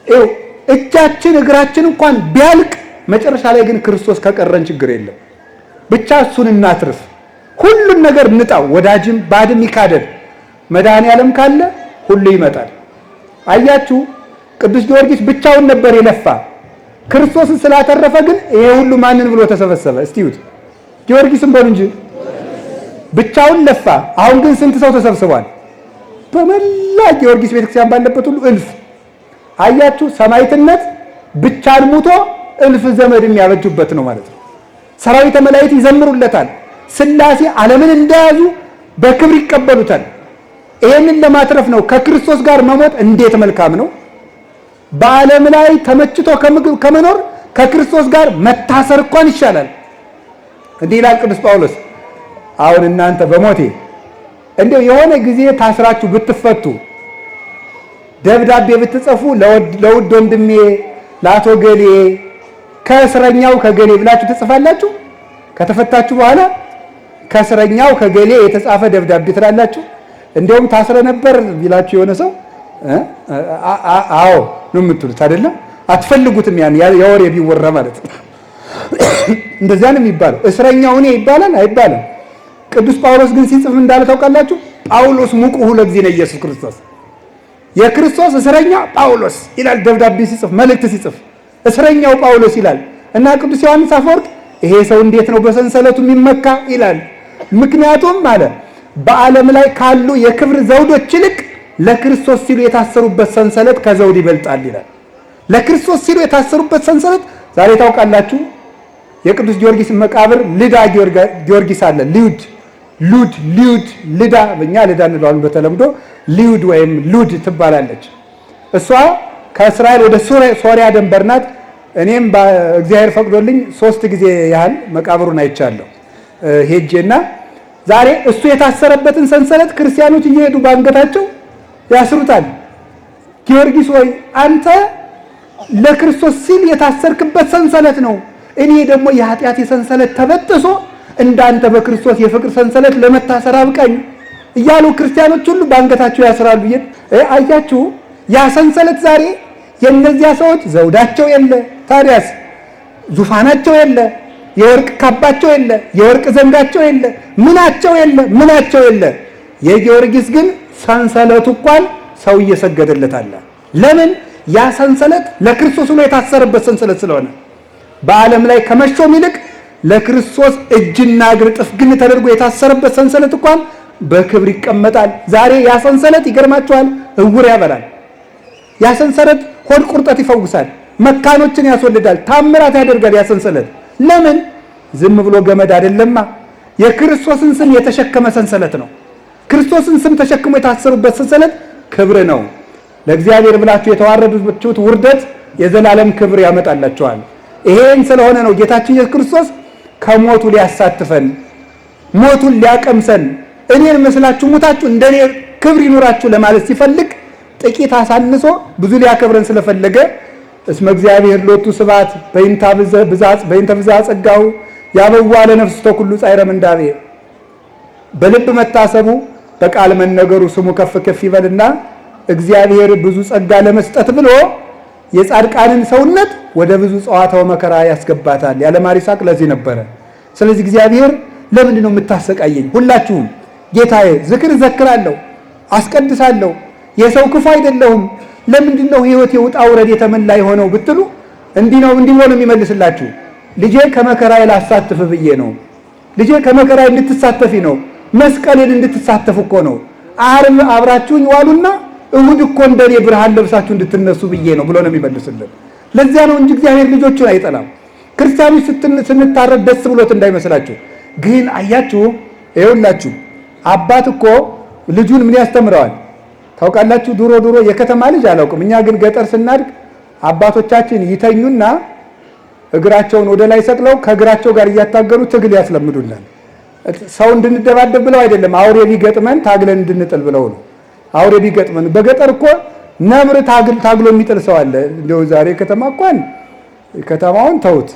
ይኸው እጃችን እግራችን እንኳን ቢያልቅ መጨረሻ ላይ ግን ክርስቶስ ከቀረን ችግር የለም። ብቻ እሱን እናትርፍ። ሁሉም ነገር ንጣው፣ ወዳጅም ባድም ይካደድ። መድኃኔዓለም ካለ ሁሉ ይመጣል። አያችሁ፣ ቅዱስ ጊዮርጊስ ብቻውን ነበር የለፋ። ክርስቶስን ስላተረፈ ግን ይሄ ሁሉ ማንን ብሎ ተሰበሰበ? እስቲ ይሁት ጊዮርጊስን በሉ እንጂ ብቻውን ለፋ። አሁን ግን ስንት ሰው ተሰብስቧል? በመላ ጊዮርጊስ ቤተክርስቲያን ባለበት ሁሉ እልፍ። አያችሁ፣ ሰማዕትነት ብቻን ሙቶ እልፍ ዘመድ የሚያበጁበት ነው ማለት ነው። ሰራዊተ መላእክት ይዘምሩለታል። ሥላሴ ዓለምን እንደያዙ በክብር ይቀበሉታል። ይሄንን ለማትረፍ ነው። ከክርስቶስ ጋር መሞት እንዴት መልካም ነው! በዓለም ላይ ተመችቶ ከመኖር ከክርስቶስ ጋር መታሰር እንኳን ይሻላል። እንዲህ ይላል ቅዱስ ጳውሎስ። አሁን እናንተ በሞቴ እንደው የሆነ ጊዜ ታስራችሁ ብትፈቱ፣ ደብዳቤ ብትጽፉ ለውድ ወንድሜ ለአቶ ገሌ ከእስረኛው ከገሌ ብላችሁ ትጽፋላችሁ። ከተፈታችሁ በኋላ ከእስረኛው ከገሌ የተጻፈ ደብዳቤ ትላላችሁ። እንደውም ታስረ ነበር ቢላችሁ የሆነ ሰው አዎ ነው የምትሉት አይደለም? አትፈልጉትም። ያን የወሬ ቢወራ ማለት ነው። እንደዚያ ነው የሚባለው። እስረኛው እኔ ይባላል አይባልም። ቅዱስ ጳውሎስ ግን ሲጽፍ እንዳለ ታውቃላችሁ? ጳውሎስ ሙቁሁ ለእግዚእነ ኢየሱስ ክርስቶስ፣ የክርስቶስ እስረኛ ጳውሎስ ይላል። ደብዳቤ ሲጽፍ መልእክት ሲጽፍ እስረኛው ጳውሎስ ይላል። እና ቅዱስ ዮሐንስ አፈወርቅ ይሄ ሰው እንዴት ነው በሰንሰለቱ የሚመካ ይላል። ምክንያቱም አለ በዓለም ላይ ካሉ የክብር ዘውዶች ይልቅ ለክርስቶስ ሲሉ የታሰሩበት ሰንሰለት ከዘውድ ይበልጣል ይላል። ለክርስቶስ ሲሉ የታሰሩበት ሰንሰለት ዛሬ ታውቃላችሁ። የቅዱስ ጊዮርጊስ መቃብር ልዳ ጊዮርጊስ አለ። ሊዩድ ልዳ፣ በእኛ ልዳ እንለዋለን በተለምዶ ሊዩድ ወይም ሉድ ትባላለች። እሷ ከእስራኤል ወደ ሶሪያ ድንበር ናት። እኔም እግዚአብሔር ፈቅዶልኝ 3 ጊዜ ያህል መቃብሩን አይቻለሁ ሄጄና፣ ዛሬ እሱ የታሰረበትን ሰንሰለት ክርስቲያኖች እየሄዱ በአንገታቸው ያስሩታል። ጊዮርጊስ ወይ አንተ ለክርስቶስ ሲል የታሰርክበት ሰንሰለት ነው፣ እኔ ደግሞ የኃጢአት ሰንሰለት ተበጥሶ እንዳንተ በክርስቶስ የፍቅር ሰንሰለት ለመታሰር አብቃኝ እያሉ ክርስቲያኖች ሁሉ በአንገታቸው ያስራሉ። አያችሁ፣ ያ ሰንሰለት ዛሬ የእነዚያ ሰዎች ዘውዳቸው የለ፣ ታዲያስ ዙፋናቸው የለ፣ የወርቅ ካባቸው የለ፣ የወርቅ ዘንጋቸው የለ፣ ምናቸው የለ። የጊዮርጊስ ግን ሰንሰለቱ እንኳን ሰው እየሰገደለት አለ። ለምን? ያ ሰንሰለት ለክርስቶስ ብሎ የታሰረበት ሰንሰለት ስለሆነ በዓለም ላይ ከመሾም ይልቅ ለክርስቶስ እጅና እግር ጥፍግን ተደርጎ የታሰረበት ሰንሰለት እንኳን በክብር ይቀመጣል። ዛሬ ያ ሰንሰለት ይገርማችኋል፣ እውር ያበላል። ያ ሰንሰለት ሆድ ቁርጠት ይፈውሳል፣ መካኖችን ያስወልዳል፣ ታምራት ያደርጋል። ያ ሰንሰለት ለምን? ዝም ብሎ ገመድ አይደለማ፣ የክርስቶስን ስም የተሸከመ ሰንሰለት ነው። ክርስቶስን ስም ተሸክሞ የታሰሩበት ሰንሰለት ክብር ነው። ለእግዚአብሔር ብላችሁ የተዋረዳችሁት ውርደት የዘላለም ክብር ያመጣላችኋል። ይሄን ስለሆነ ነው ጌታችን ኢየሱስ ክርስቶስ ከሞቱ ሊያሳትፈን፣ ሞቱን ሊያቀምሰን፣ እኔን መስላችሁ ሙታችሁ እንደኔ ክብር ይኖራችሁ ለማለት ሲፈልግ ጥቂት አሳንሶ ብዙ ሊያከብረን ስለፈለገ እስመ እግዚአብሔር ሎቱ ስብሐት በእንተ ብዝኃ ጸጋው ያበዋ ለነፍስቶ ኩሉ ጻዕረ ምንዳቤ። በልብ መታሰቡ በቃል መነገሩ ስሙ ከፍ ከፍ ይበልና እግዚአብሔር ብዙ ጸጋ ለመስጠት ብሎ የጻድቃንን ሰውነት ወደ ብዙ ጸዋታው መከራ ያስገባታል። ያለማር ይስሐቅ ለዚህ ነበረ። ስለዚህ እግዚአብሔር ለምንድን ነው የምታሰቃየኝ? ሁላችሁም ጌታዬ ዝክር እዘክራለሁ፣ አስቀድሳለሁ፣ የሰው ክፉ አይደለሁም፣ ለምንድን ነው ሕይወት የውጣ ውረድ የተመላ የሆነው ብትሉ እንዲህ ነው የሚመልስላችሁ። ልጄ ከመከራዬ ላሳትፍ ብዬ ነው። ልጄ ከመከራዬ እንድትሳተፊ ነው። መስቀሌን እንድትሳተፉ እኮ ነው። ዓርብ አብራችሁኝ ዋሉና እሁድ እኮ እንደኔ ብርሃን ለብሳችሁ እንድትነሱ ብዬ ነው ብሎ ነው የሚመልስልን። ለዚያ ነው እንጂ እግዚአብሔር ልጆቹን አይጠላም። ክርስቲያኖች ስንታረድ ደስ ብሎት እንዳይመስላችሁ። ግን አያችሁ፣ ይኸውላችሁ አባት እኮ ልጁን ምን ያስተምረዋል ታውቃላችሁ? ድሮ የከተማ ልጅ አላውቅም። እኛ ግን ገጠር ስናድግ አባቶቻችን ይተኙና እግራቸውን ወደ ላይ ሰቅለው ከእግራቸው ጋር እያታገሉ ትግል ያስለምዱናል። ሰው እንድንደባደብ ብለው አይደለም፣ አውሬ ቢገጥመን ታግለን እንድንጥል ብለው ነው። አውሬ ቢገጥመን በገጠር እኮ ነብር ታግሎ የሚጥል ሰው አለ። እንደው ዛሬ ከተማ ከተማውን ተውት።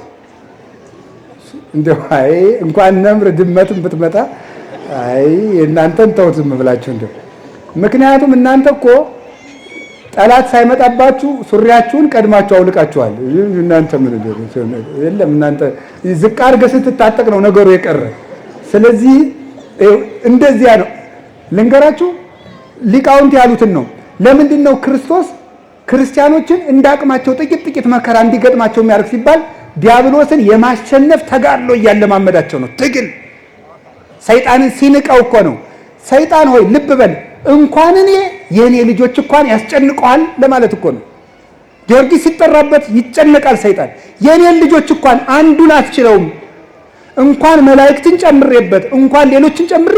እንደው አይ እንኳን ነብር ድመትም ብትመጣ አይ እናንተን ተውት ዝም ብላችሁ እንደው። ምክንያቱም እናንተ እኮ ጠላት ሳይመጣባችሁ ሱሪያችሁን ቀድማችሁ አውልቃችኋል። እናንተ ምን የለም እናንተ ዝቅ አድርገህ ስትታጠቅ ነው ነገሩ የቀረ። ስለዚህ እንደዚያ ነው። ልንገራችሁ ሊቃውንት ያሉትን ነው። ለምንድን ነው ክርስቶስ ክርስቲያኖችን እንዳቅማቸው ጥቂት መከራ እንዲገጥማቸው የሚያደርግ ሲባል ዲያብሎስን የማሸነፍ ተጋድሎ እያለማመዳቸው ነው። ትግል ሰይጣንን ሲንቀው እኮ ነው። ሰይጣን ሆይ ልብ በል እንኳን እኔ የኔ ልጆች እንኳን ያስጨንቀዋል ለማለት እኮ ነው። ጊዮርጊስ ሲጠራበት ይጨነቃል ሰይጣን። የኔን ልጆች እንኳን አንዱን አትችለውም፣ እንኳን መላእክትን ጨምሬበት እንኳን ሌሎችን ጨምሬ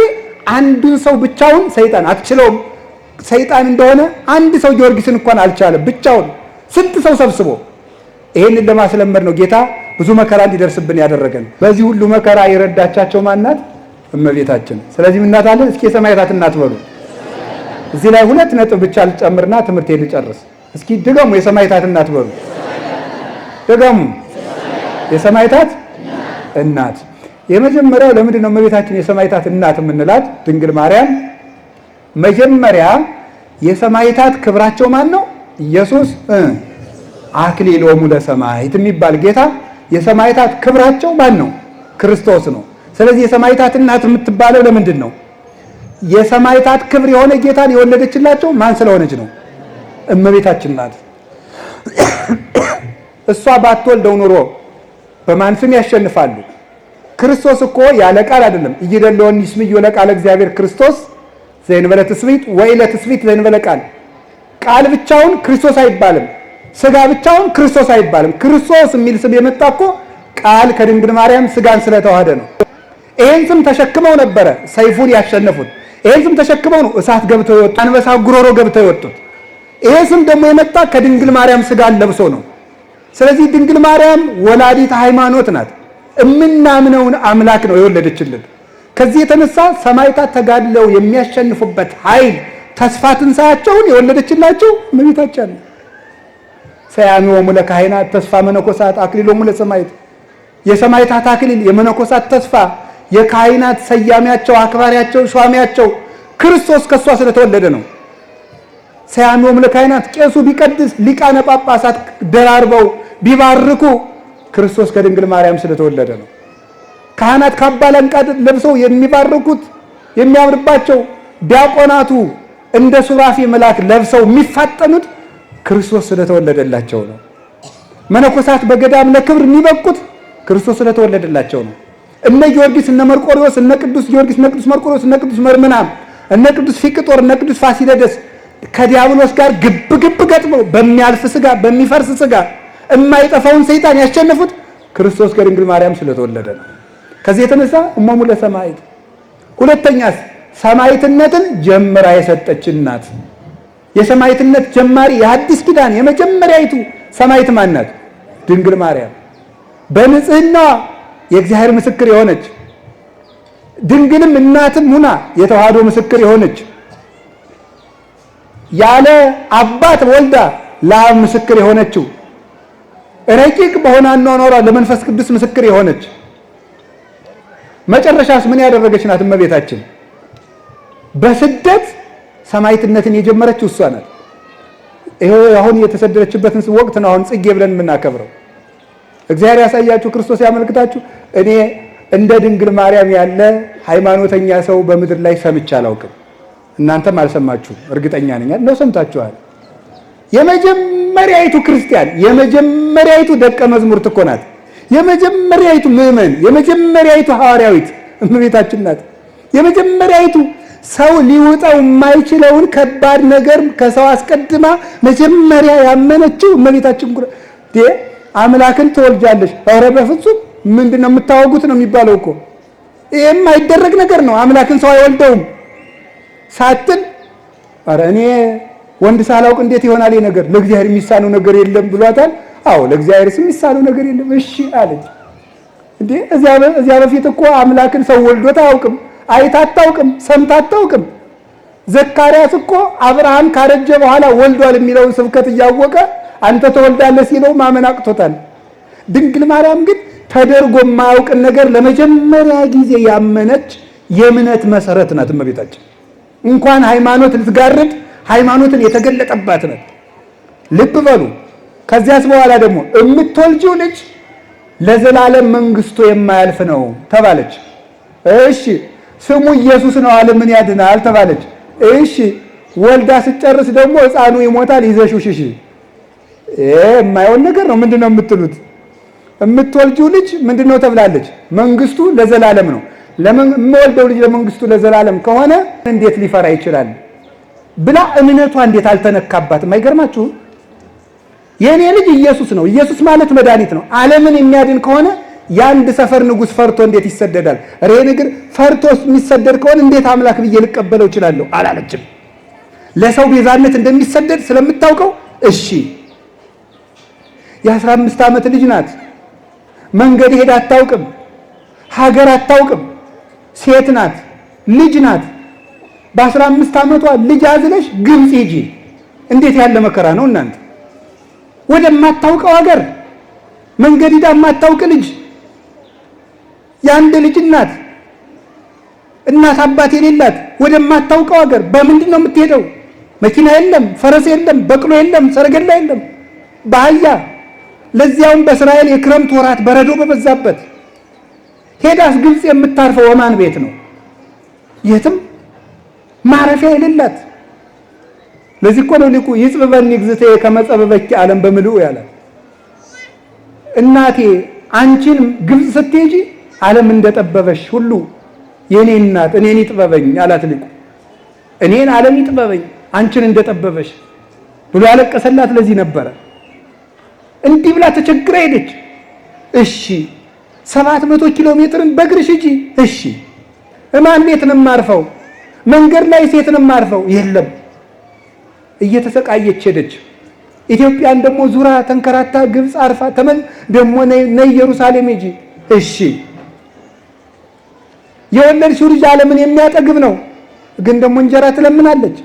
አንዱን ሰው ብቻውን ሰይጣን አትችለውም። ሰይጣን እንደሆነ አንድ ሰው ጊዮርጊስን እንኳን አልቻለም ብቻውን፣ ስንት ሰው ሰብስቦ። ይሄንን ለማስለመድ ነው ጌታ ብዙ መከራ እንዲደርስብን ያደረገን። በዚህ ሁሉ መከራ የረዳቻቸው ማናት? እመቤታችን። ስለዚህ እናት አለን። እስኪ የሰማዕታት እናት በሉ። እዚህ ላይ 2 ነጥብ ብቻ ልጨምርና ትምህርቴን ልጨርስ። እስኪ ድገሙ፣ የሰማዕታት እናት በሉ። ድገሙ፣ የሰማዕታት እናት። የመጀመሪያው ለምንድን ነው እመቤታችን የሰማዕታት እናት የምንላት? ድንግል ማርያም መጀመሪያ የሰማዕታት ክብራቸው ማን ነው? ኢየሱስ አክሊሎሙ ለሰማዕት የሚባል ጌታ የሰማዕታት ክብራቸው ማን ነው? ክርስቶስ ነው። ስለዚህ የሰማዕታት እናት የምትባለው ለምንድን ነው? የሰማዕታት ክብር የሆነ ጌታን የወለደችላቸው ማን ስለሆነች ነው? እመቤታችን ናት። እሷ ባትወልደው ኑሮ በማን ስም ያሸንፋሉ? ክርስቶስ እኮ ያለ ቃል አይደለም። እይደለወኒ ስምዮ ለቃለ እግዚአብሔር ክርስቶስ ዘእንበለ ትስብእት ወኢለ ትስብእት ዘእንበለ ቃል። ቃል ብቻውን ክርስቶስ አይባልም፣ ስጋ ብቻውን ክርስቶስ አይባልም። ክርስቶስ የሚል ስም የመጣ እኮ ቃል ከድንግል ማርያም ስጋን ስለተዋሃደ ነው። ይሄን ስም ተሸክመው ነበረ ሰይፉን ያሸነፉት። ይሄን ስም ተሸክመው ነው እሳት ገብተው የወጡት፣ አንበሳ ጉሮሮ ገብተው የወጡት። ይሄ ስም ደግሞ የመጣ ከድንግል ማርያም ስጋን ለብሶ ነው። ስለዚህ ድንግል ማርያም ወላዲት ሃይማኖት ናት። እምናምነውን አምላክ ነው የወለደችልን። ከዚህ የተነሳ ሰማዕታት ተጋድለው የሚያሸንፉበት ኃይል ተስፋ ትንሣኤያቸውን የወለደችላቸው እመቤታችን ነው። ሰያሚዎሙ ለካህናት ተስፋ መነኮሳት አክሊሎሙ ለሰማዕት። የሰማዕታት አክሊል የመነኮሳት ተስፋ የካህናት ሰያሚያቸው አክባሪያቸው ሿሚያቸው ክርስቶስ ከሷ ስለተወለደ ነው። ሰያሚዎሙ ለካህናት ቄሱ ቢቀድስ ሊቃነ ጳጳሳት ደራርበው ቢባርኩ ክርስቶስ ከድንግል ማርያም ስለተወለደ ነው። ካህናት ካባ ለንቃ ለብሰው የሚባርኩት የሚያምርባቸው ዲያቆናቱ እንደ ሱራፊ መልአክ ለብሰው የሚፋጠኑት ክርስቶስ ስለተወለደላቸው ነው። መነኮሳት በገዳም ለክብር የሚበቁት ክርስቶስ ስለተወለደላቸው ነው። እነ ጊዮርጊስ እነ መርቆሪዎስ እነ ቅዱስ ጊዮርጊስ እነ ቅዱስ መርቆሪዎስ እነ ቅዱስ መርምናም እነ ቅዱስ ፊቅጦር እነ ቅዱስ ፋሲለደስ ከዲያብሎስ ጋር ግብ ግብ ገጥመው በሚያልፍ ስጋ በሚፈርስ ስጋ የማይጠፋውን ሰይጣን ያሸነፉት ክርስቶስ ከድንግል ማርያም ስለተወለደ ነው። ከዚህ የተነሳ እሞሙ ለሰማዕት። ሁለተኛስ ሰማዕትነትን ጀምራ የሰጠችን ናት። የሰማዕትነት ጀማሪ የሐዲስ ኪዳን የመጀመሪያይቱ ሰማዕት ማን ናት? ድንግል ማርያም። በንጽህናዋ የእግዚአብሔር ምስክር የሆነች ድንግልም እናትም ሁና የተዋህዶ ምስክር የሆነች ያለ አባት ወልዳ ለአብ ምስክር የሆነችው ረቂቅ በሆነ አኗኗሯ ለመንፈስ ቅዱስ ምስክር የሆነች መጨረሻስ ምን ያደረገች ናት? እመቤታችን በስደት ሰማዕትነትን የጀመረችው እሷ ናት። ይሄው አሁን የተሰደደችበትን ወቅት ነው አሁን ጽጌ ብለን የምናከብረው። እግዚአብሔር ያሳያችሁ፣ ክርስቶስ ያመልክታችሁ። እኔ እንደ ድንግል ማርያም ያለ ሃይማኖተኛ ሰው በምድር ላይ ሰምቼ አላውቅም። እናንተም አልሰማችሁም፣ እርግጠኛ ነኝ ነው ሰምታችኋል። የመጀመሪያይቱ ክርስቲያን የመጀመሪያይቱ ደቀ መዝሙርት እኮ ናት። የመጀመሪያይቱ ምዕመን የመጀመሪያይቱ ሐዋርያዊት እመቤታችን ናት። የመጀመሪያይቱ ሰው ሊውጠው የማይችለውን ከባድ ነገር ከሰው አስቀድማ መጀመሪያ ያመነችው እመቤታችን አምላክን ትወልጃለሽ። ኧረ በፍጹም ምንድነው የምታወጉት ነው የሚባለው እኮ። ይሄ የማይደረግ ነገር ነው። አምላክን ሰው አይወልደውም ሳትል ኧረ እኔ ወንድ ሳላውቅ እንዴት ይሆናል ይሄ ነገር? ለእግዚአብሔር የሚሳነው ነገር የለም ብሏታል። አዎ ለእግዚአብሔርስ የሚሳነው ነገር የለም። እሺ አለች። እንዴ እዚያ በፊት እኮ አምላክን ሰው ወልዶት አያውቅም፣ አይታ አታውቅም፣ ሰምታ አታውቅም። ዘካርያስ እኮ አብርሃም ካረጀ በኋላ ወልዷል የሚለውን ስብከት እያወቀ አንተ ተወልዳለህ ሲለው ማመን አቅቶታል። ድንግል ማርያም ግን ተደርጎ የማያውቅን ነገር ለመጀመሪያ ጊዜ ያመነች የእምነት መሰረት ናት እመቤታችን። እንኳን ሃይማኖት ልትጋርድ ሃይማኖትን የተገለጠባት ናት። ልብ በሉ። ከዚያስ በኋላ ደግሞ የምትወልጂው ልጅ ለዘላለም መንግስቱ የማያልፍ ነው ተባለች። እሺ ስሙ ኢየሱስ ነው፣ ዓለምን ያድናል ተባለች። እሺ ወልዳ ስጨርስ ደግሞ ሕፃኑ ይሞታል፣ ይዘሽው ሽሽ። የማይሆን ነገር ነው። ምንድነው የምትሉት? የምትወልጂው ልጅ ምንድነው ተብላለች? መንግስቱ ለዘላለም ነው። የምወልደው ልጅ ለመንግስቱ ለዘላለም ከሆነ እንዴት ሊፈራ ይችላል ብላ እምነቷ እንዴት አልተነካባትም? አይገርማችሁም? የኔ ልጅ ኢየሱስ ነው። ኢየሱስ ማለት መድኃኒት ነው። ዓለምን የሚያድን ከሆነ የአንድ ሰፈር ንጉሥ ፈርቶ እንዴት ይሰደዳል? ሬ ንግር ፈርቶ የሚሰደድ ከሆነ እንዴት አምላክ ብዬ ልቀበለው እችላለሁ አላለችም። ለሰው ቤዛነት እንደሚሰደድ ስለምታውቀው እሺ። የ15 ዓመት ልጅ ናት። መንገድ ሄዳ አታውቅም፣ ሀገር አታውቅም። ሴት ናት፣ ልጅ ናት። በ15 ዓመቷ ልጅ አዝለሽ ግብፅ ሂጂ። እንዴት ያለ መከራ ነው እናንተ! ወደማታውቀው ሀገር መንገድ ሄዳ የማታውቅ ልጅ፣ የአንድ ልጅ እናት አባት የሌላት ወደማታውቀው ሀገር በምንድን ነው የምትሄደው? መኪና የለም፣ ፈረስ የለም፣ በቅሎ የለም፣ ሰረገላ የለም፣ በአህያ ለዚያውም በእስራኤል የክረምት ወራት በረዶ በበዛበት ሄዳስ ግብፅ የምታርፈው ወማን ቤት ነው? የትም ማረፊያ የሌላት። ለዚህ እኮ ነው ሊቁ ይጽብበኒ እግዝእትየ ከመ ጸበበኪ ዓለም በምልኡ ያለ። እናቴ አንቺን ግብፅ ስትሄጂ ዓለም እንደጠበበሽ ሁሉ የኔ እናት እኔን ይጥበበኝ አላት ሊቁ። እኔን ዓለም ይጥበበኝ አንቺን እንደጠበበሽ ብሎ ያለቀሰላት ለዚህ ነበረ። እንዲህ ብላ ተቸግራ ሄደች። እሺ 700 ኪሎ ሜትርን በእግርሽ ሂጂ። እሺ እማን ቤት ነው የማርፈው? መንገድ ላይ ሴት ነው የማርፈው? የለም። እየተሰቃየች ሄደች። ኢትዮጵያን ደግሞ ዙራ ተንከራታ ግብፅ አርፋ ደግሞ ነይ ኢየሩሳሌም ሂጂ። እሺ የወለድሽው ልጅ ዓለምን የሚያጠግብ ነው፣ ግን ደግሞ እንጀራ ትለምናለች።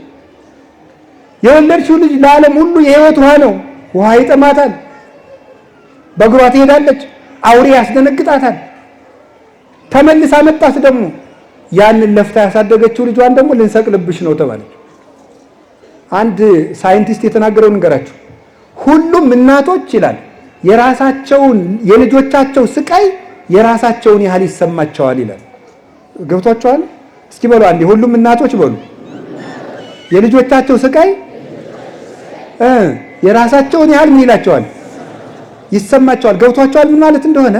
የወለድሽው ልጅ ለዓለም ሁሉ የህይወት ውሃ ነው፣ ውሃ ይጠማታል። በእግሯ ትሄዳለች፣ አውሬ ያስደነግጣታል። ተመልሳ መጣች ደግሞ ያንን ለፍታ ያሳደገችው ልጇን ደግሞ ልንሰቅልብሽ ነው ተባለች። አንድ ሳይንቲስት የተናገረው ንገራችሁ። ሁሉም እናቶች ይላል የራሳቸውን የልጆቻቸው ስቃይ የራሳቸውን ያህል ይሰማቸዋል ይላል። ገብቷቸዋል? እስኪ በሉ አንዴ ሁሉም እናቶች በሉ የልጆቻቸው ስቃይ የራሳቸውን ያህል ምን ይላቸዋል? ይሰማቸዋል። ገብቷቸዋል ምን ማለት እንደሆነ?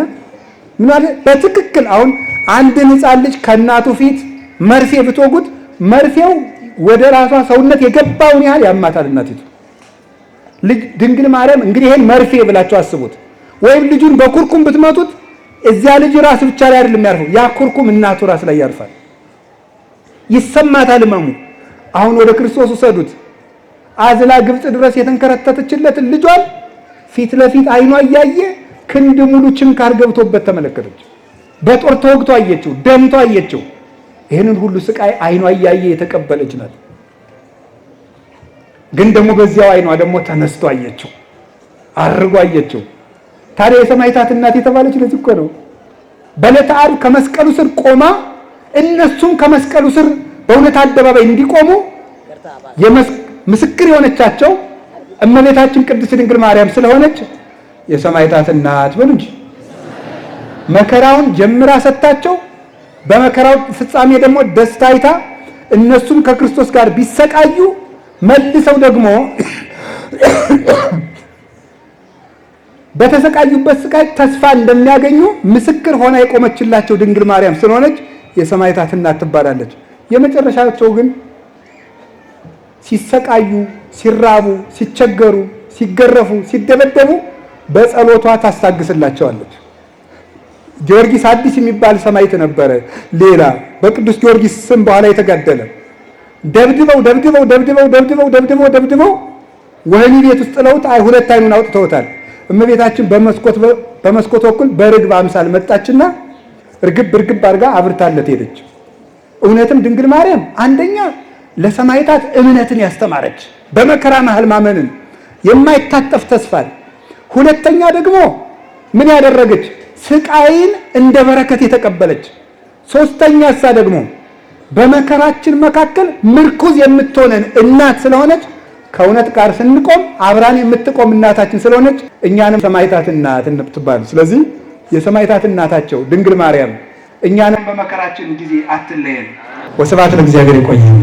ምን ማለት በትክክል አሁን አንድን ሕፃን ልጅ ከእናቱ ፊት መርፌ ብትወጉት መርፌው ወደ ራሷ ሰውነት የገባውን ያህል ያማታል እናቲቱ። ልጅ ድንግል ማርያም እንግዲህ ይሄን መርፌ ብላችሁ አስቡት። ወይም ልጁን በኩርኩም ብትመቱት እዚያ ልጅ ራስ ብቻ ላይ አይደለም ያርፈው፣ ያ ኩርኩም እናቱ ራስ ላይ ያርፋል። ይሰማታል ህመሙ። አሁን ወደ ክርስቶስ ውሰዱት። አዝላ ግብፅ ድረስ የተንከረተተችለትን ልጇን ፊት ለፊት አይኗ እያየ ክንድ ሙሉ ችንካር ገብቶበት ተመለከተች። በጦር ተወግቶ አየችው፣ ደምቶ አየችው። ይህንን ሁሉ ስቃይ አይኗ እያየ የተቀበለች ናት። ግን ደግሞ በዚያው አይኗ ደግሞ ተነስቶ አየችው፣ አርጎ አየችው። ታዲያ የሰማዕታት እናት የተባለች ለዚህ እኮ ነው። በዕለተ ዓርብ ከመስቀሉ ስር ቆማ እነሱም ከመስቀሉ ስር በእውነት አደባባይ እንዲቆሙ ምስክር የሆነቻቸው እመቤታችን ቅድስት ድንግል ማርያም ስለሆነች የሰማዕታት እናት በሉ እንጂ። መከራውን ጀምራ ሰጥታቸው በመከራው ፍጻሜ ደግሞ ደስታ አይታ እነሱም ከክርስቶስ ጋር ቢሰቃዩ መልሰው ደግሞ በተሰቃዩበት ስቃይ ተስፋ እንደሚያገኙ ምስክር ሆና የቆመችላቸው ድንግል ማርያም ስለሆነች የሰማዕታት እናት ትባላለች። የመጨረሻቸው ግን ሲሰቃዩ፣ ሲራቡ፣ ሲቸገሩ፣ ሲገረፉ፣ ሲደበደቡ በጸሎቷ ታስታግስላቸዋለች። ጊዮርጊስ አዲስ የሚባል ሰማዕት ነበረ። ሌላ በቅዱስ ጊዮርጊስ ስም በኋላ የተጋደለ ደብድበው ወህኒ ቤት ውስጥ ጥለውት ሁለት አይኑን አውጥተውታል። እመቤታችን በመስኮት በኩል በርግብ አምሳል መጣችና እርግብ አድርጋ አብርታለት ሄደች። እውነትም ድንግል ማርያም አንደኛ ለሰማዕታት እምነትን ያስተማረች፣ በመከራ መሃል ማመንን፣ የማይታጠፍ ተስፋን፣ ሁለተኛ ደግሞ ምን ያደረገች? ስቃይን እንደ በረከት የተቀበለች፣ ሶስተኛ እሷ ደግሞ በመከራችን መካከል ምርኩዝ የምትሆነን እናት ስለሆነች ከእውነት ጋር ስንቆም አብራን የምትቆም እናታችን ስለሆነች እኛንም ሰማዕታት እናት እንትባሉ። ስለዚህ የሰማዕታት እናታቸው ድንግል ማርያም እኛንም በመከራችን ጊዜ አትለየን። ወስብሐት ለእግዚአብሔር። ይቆየን።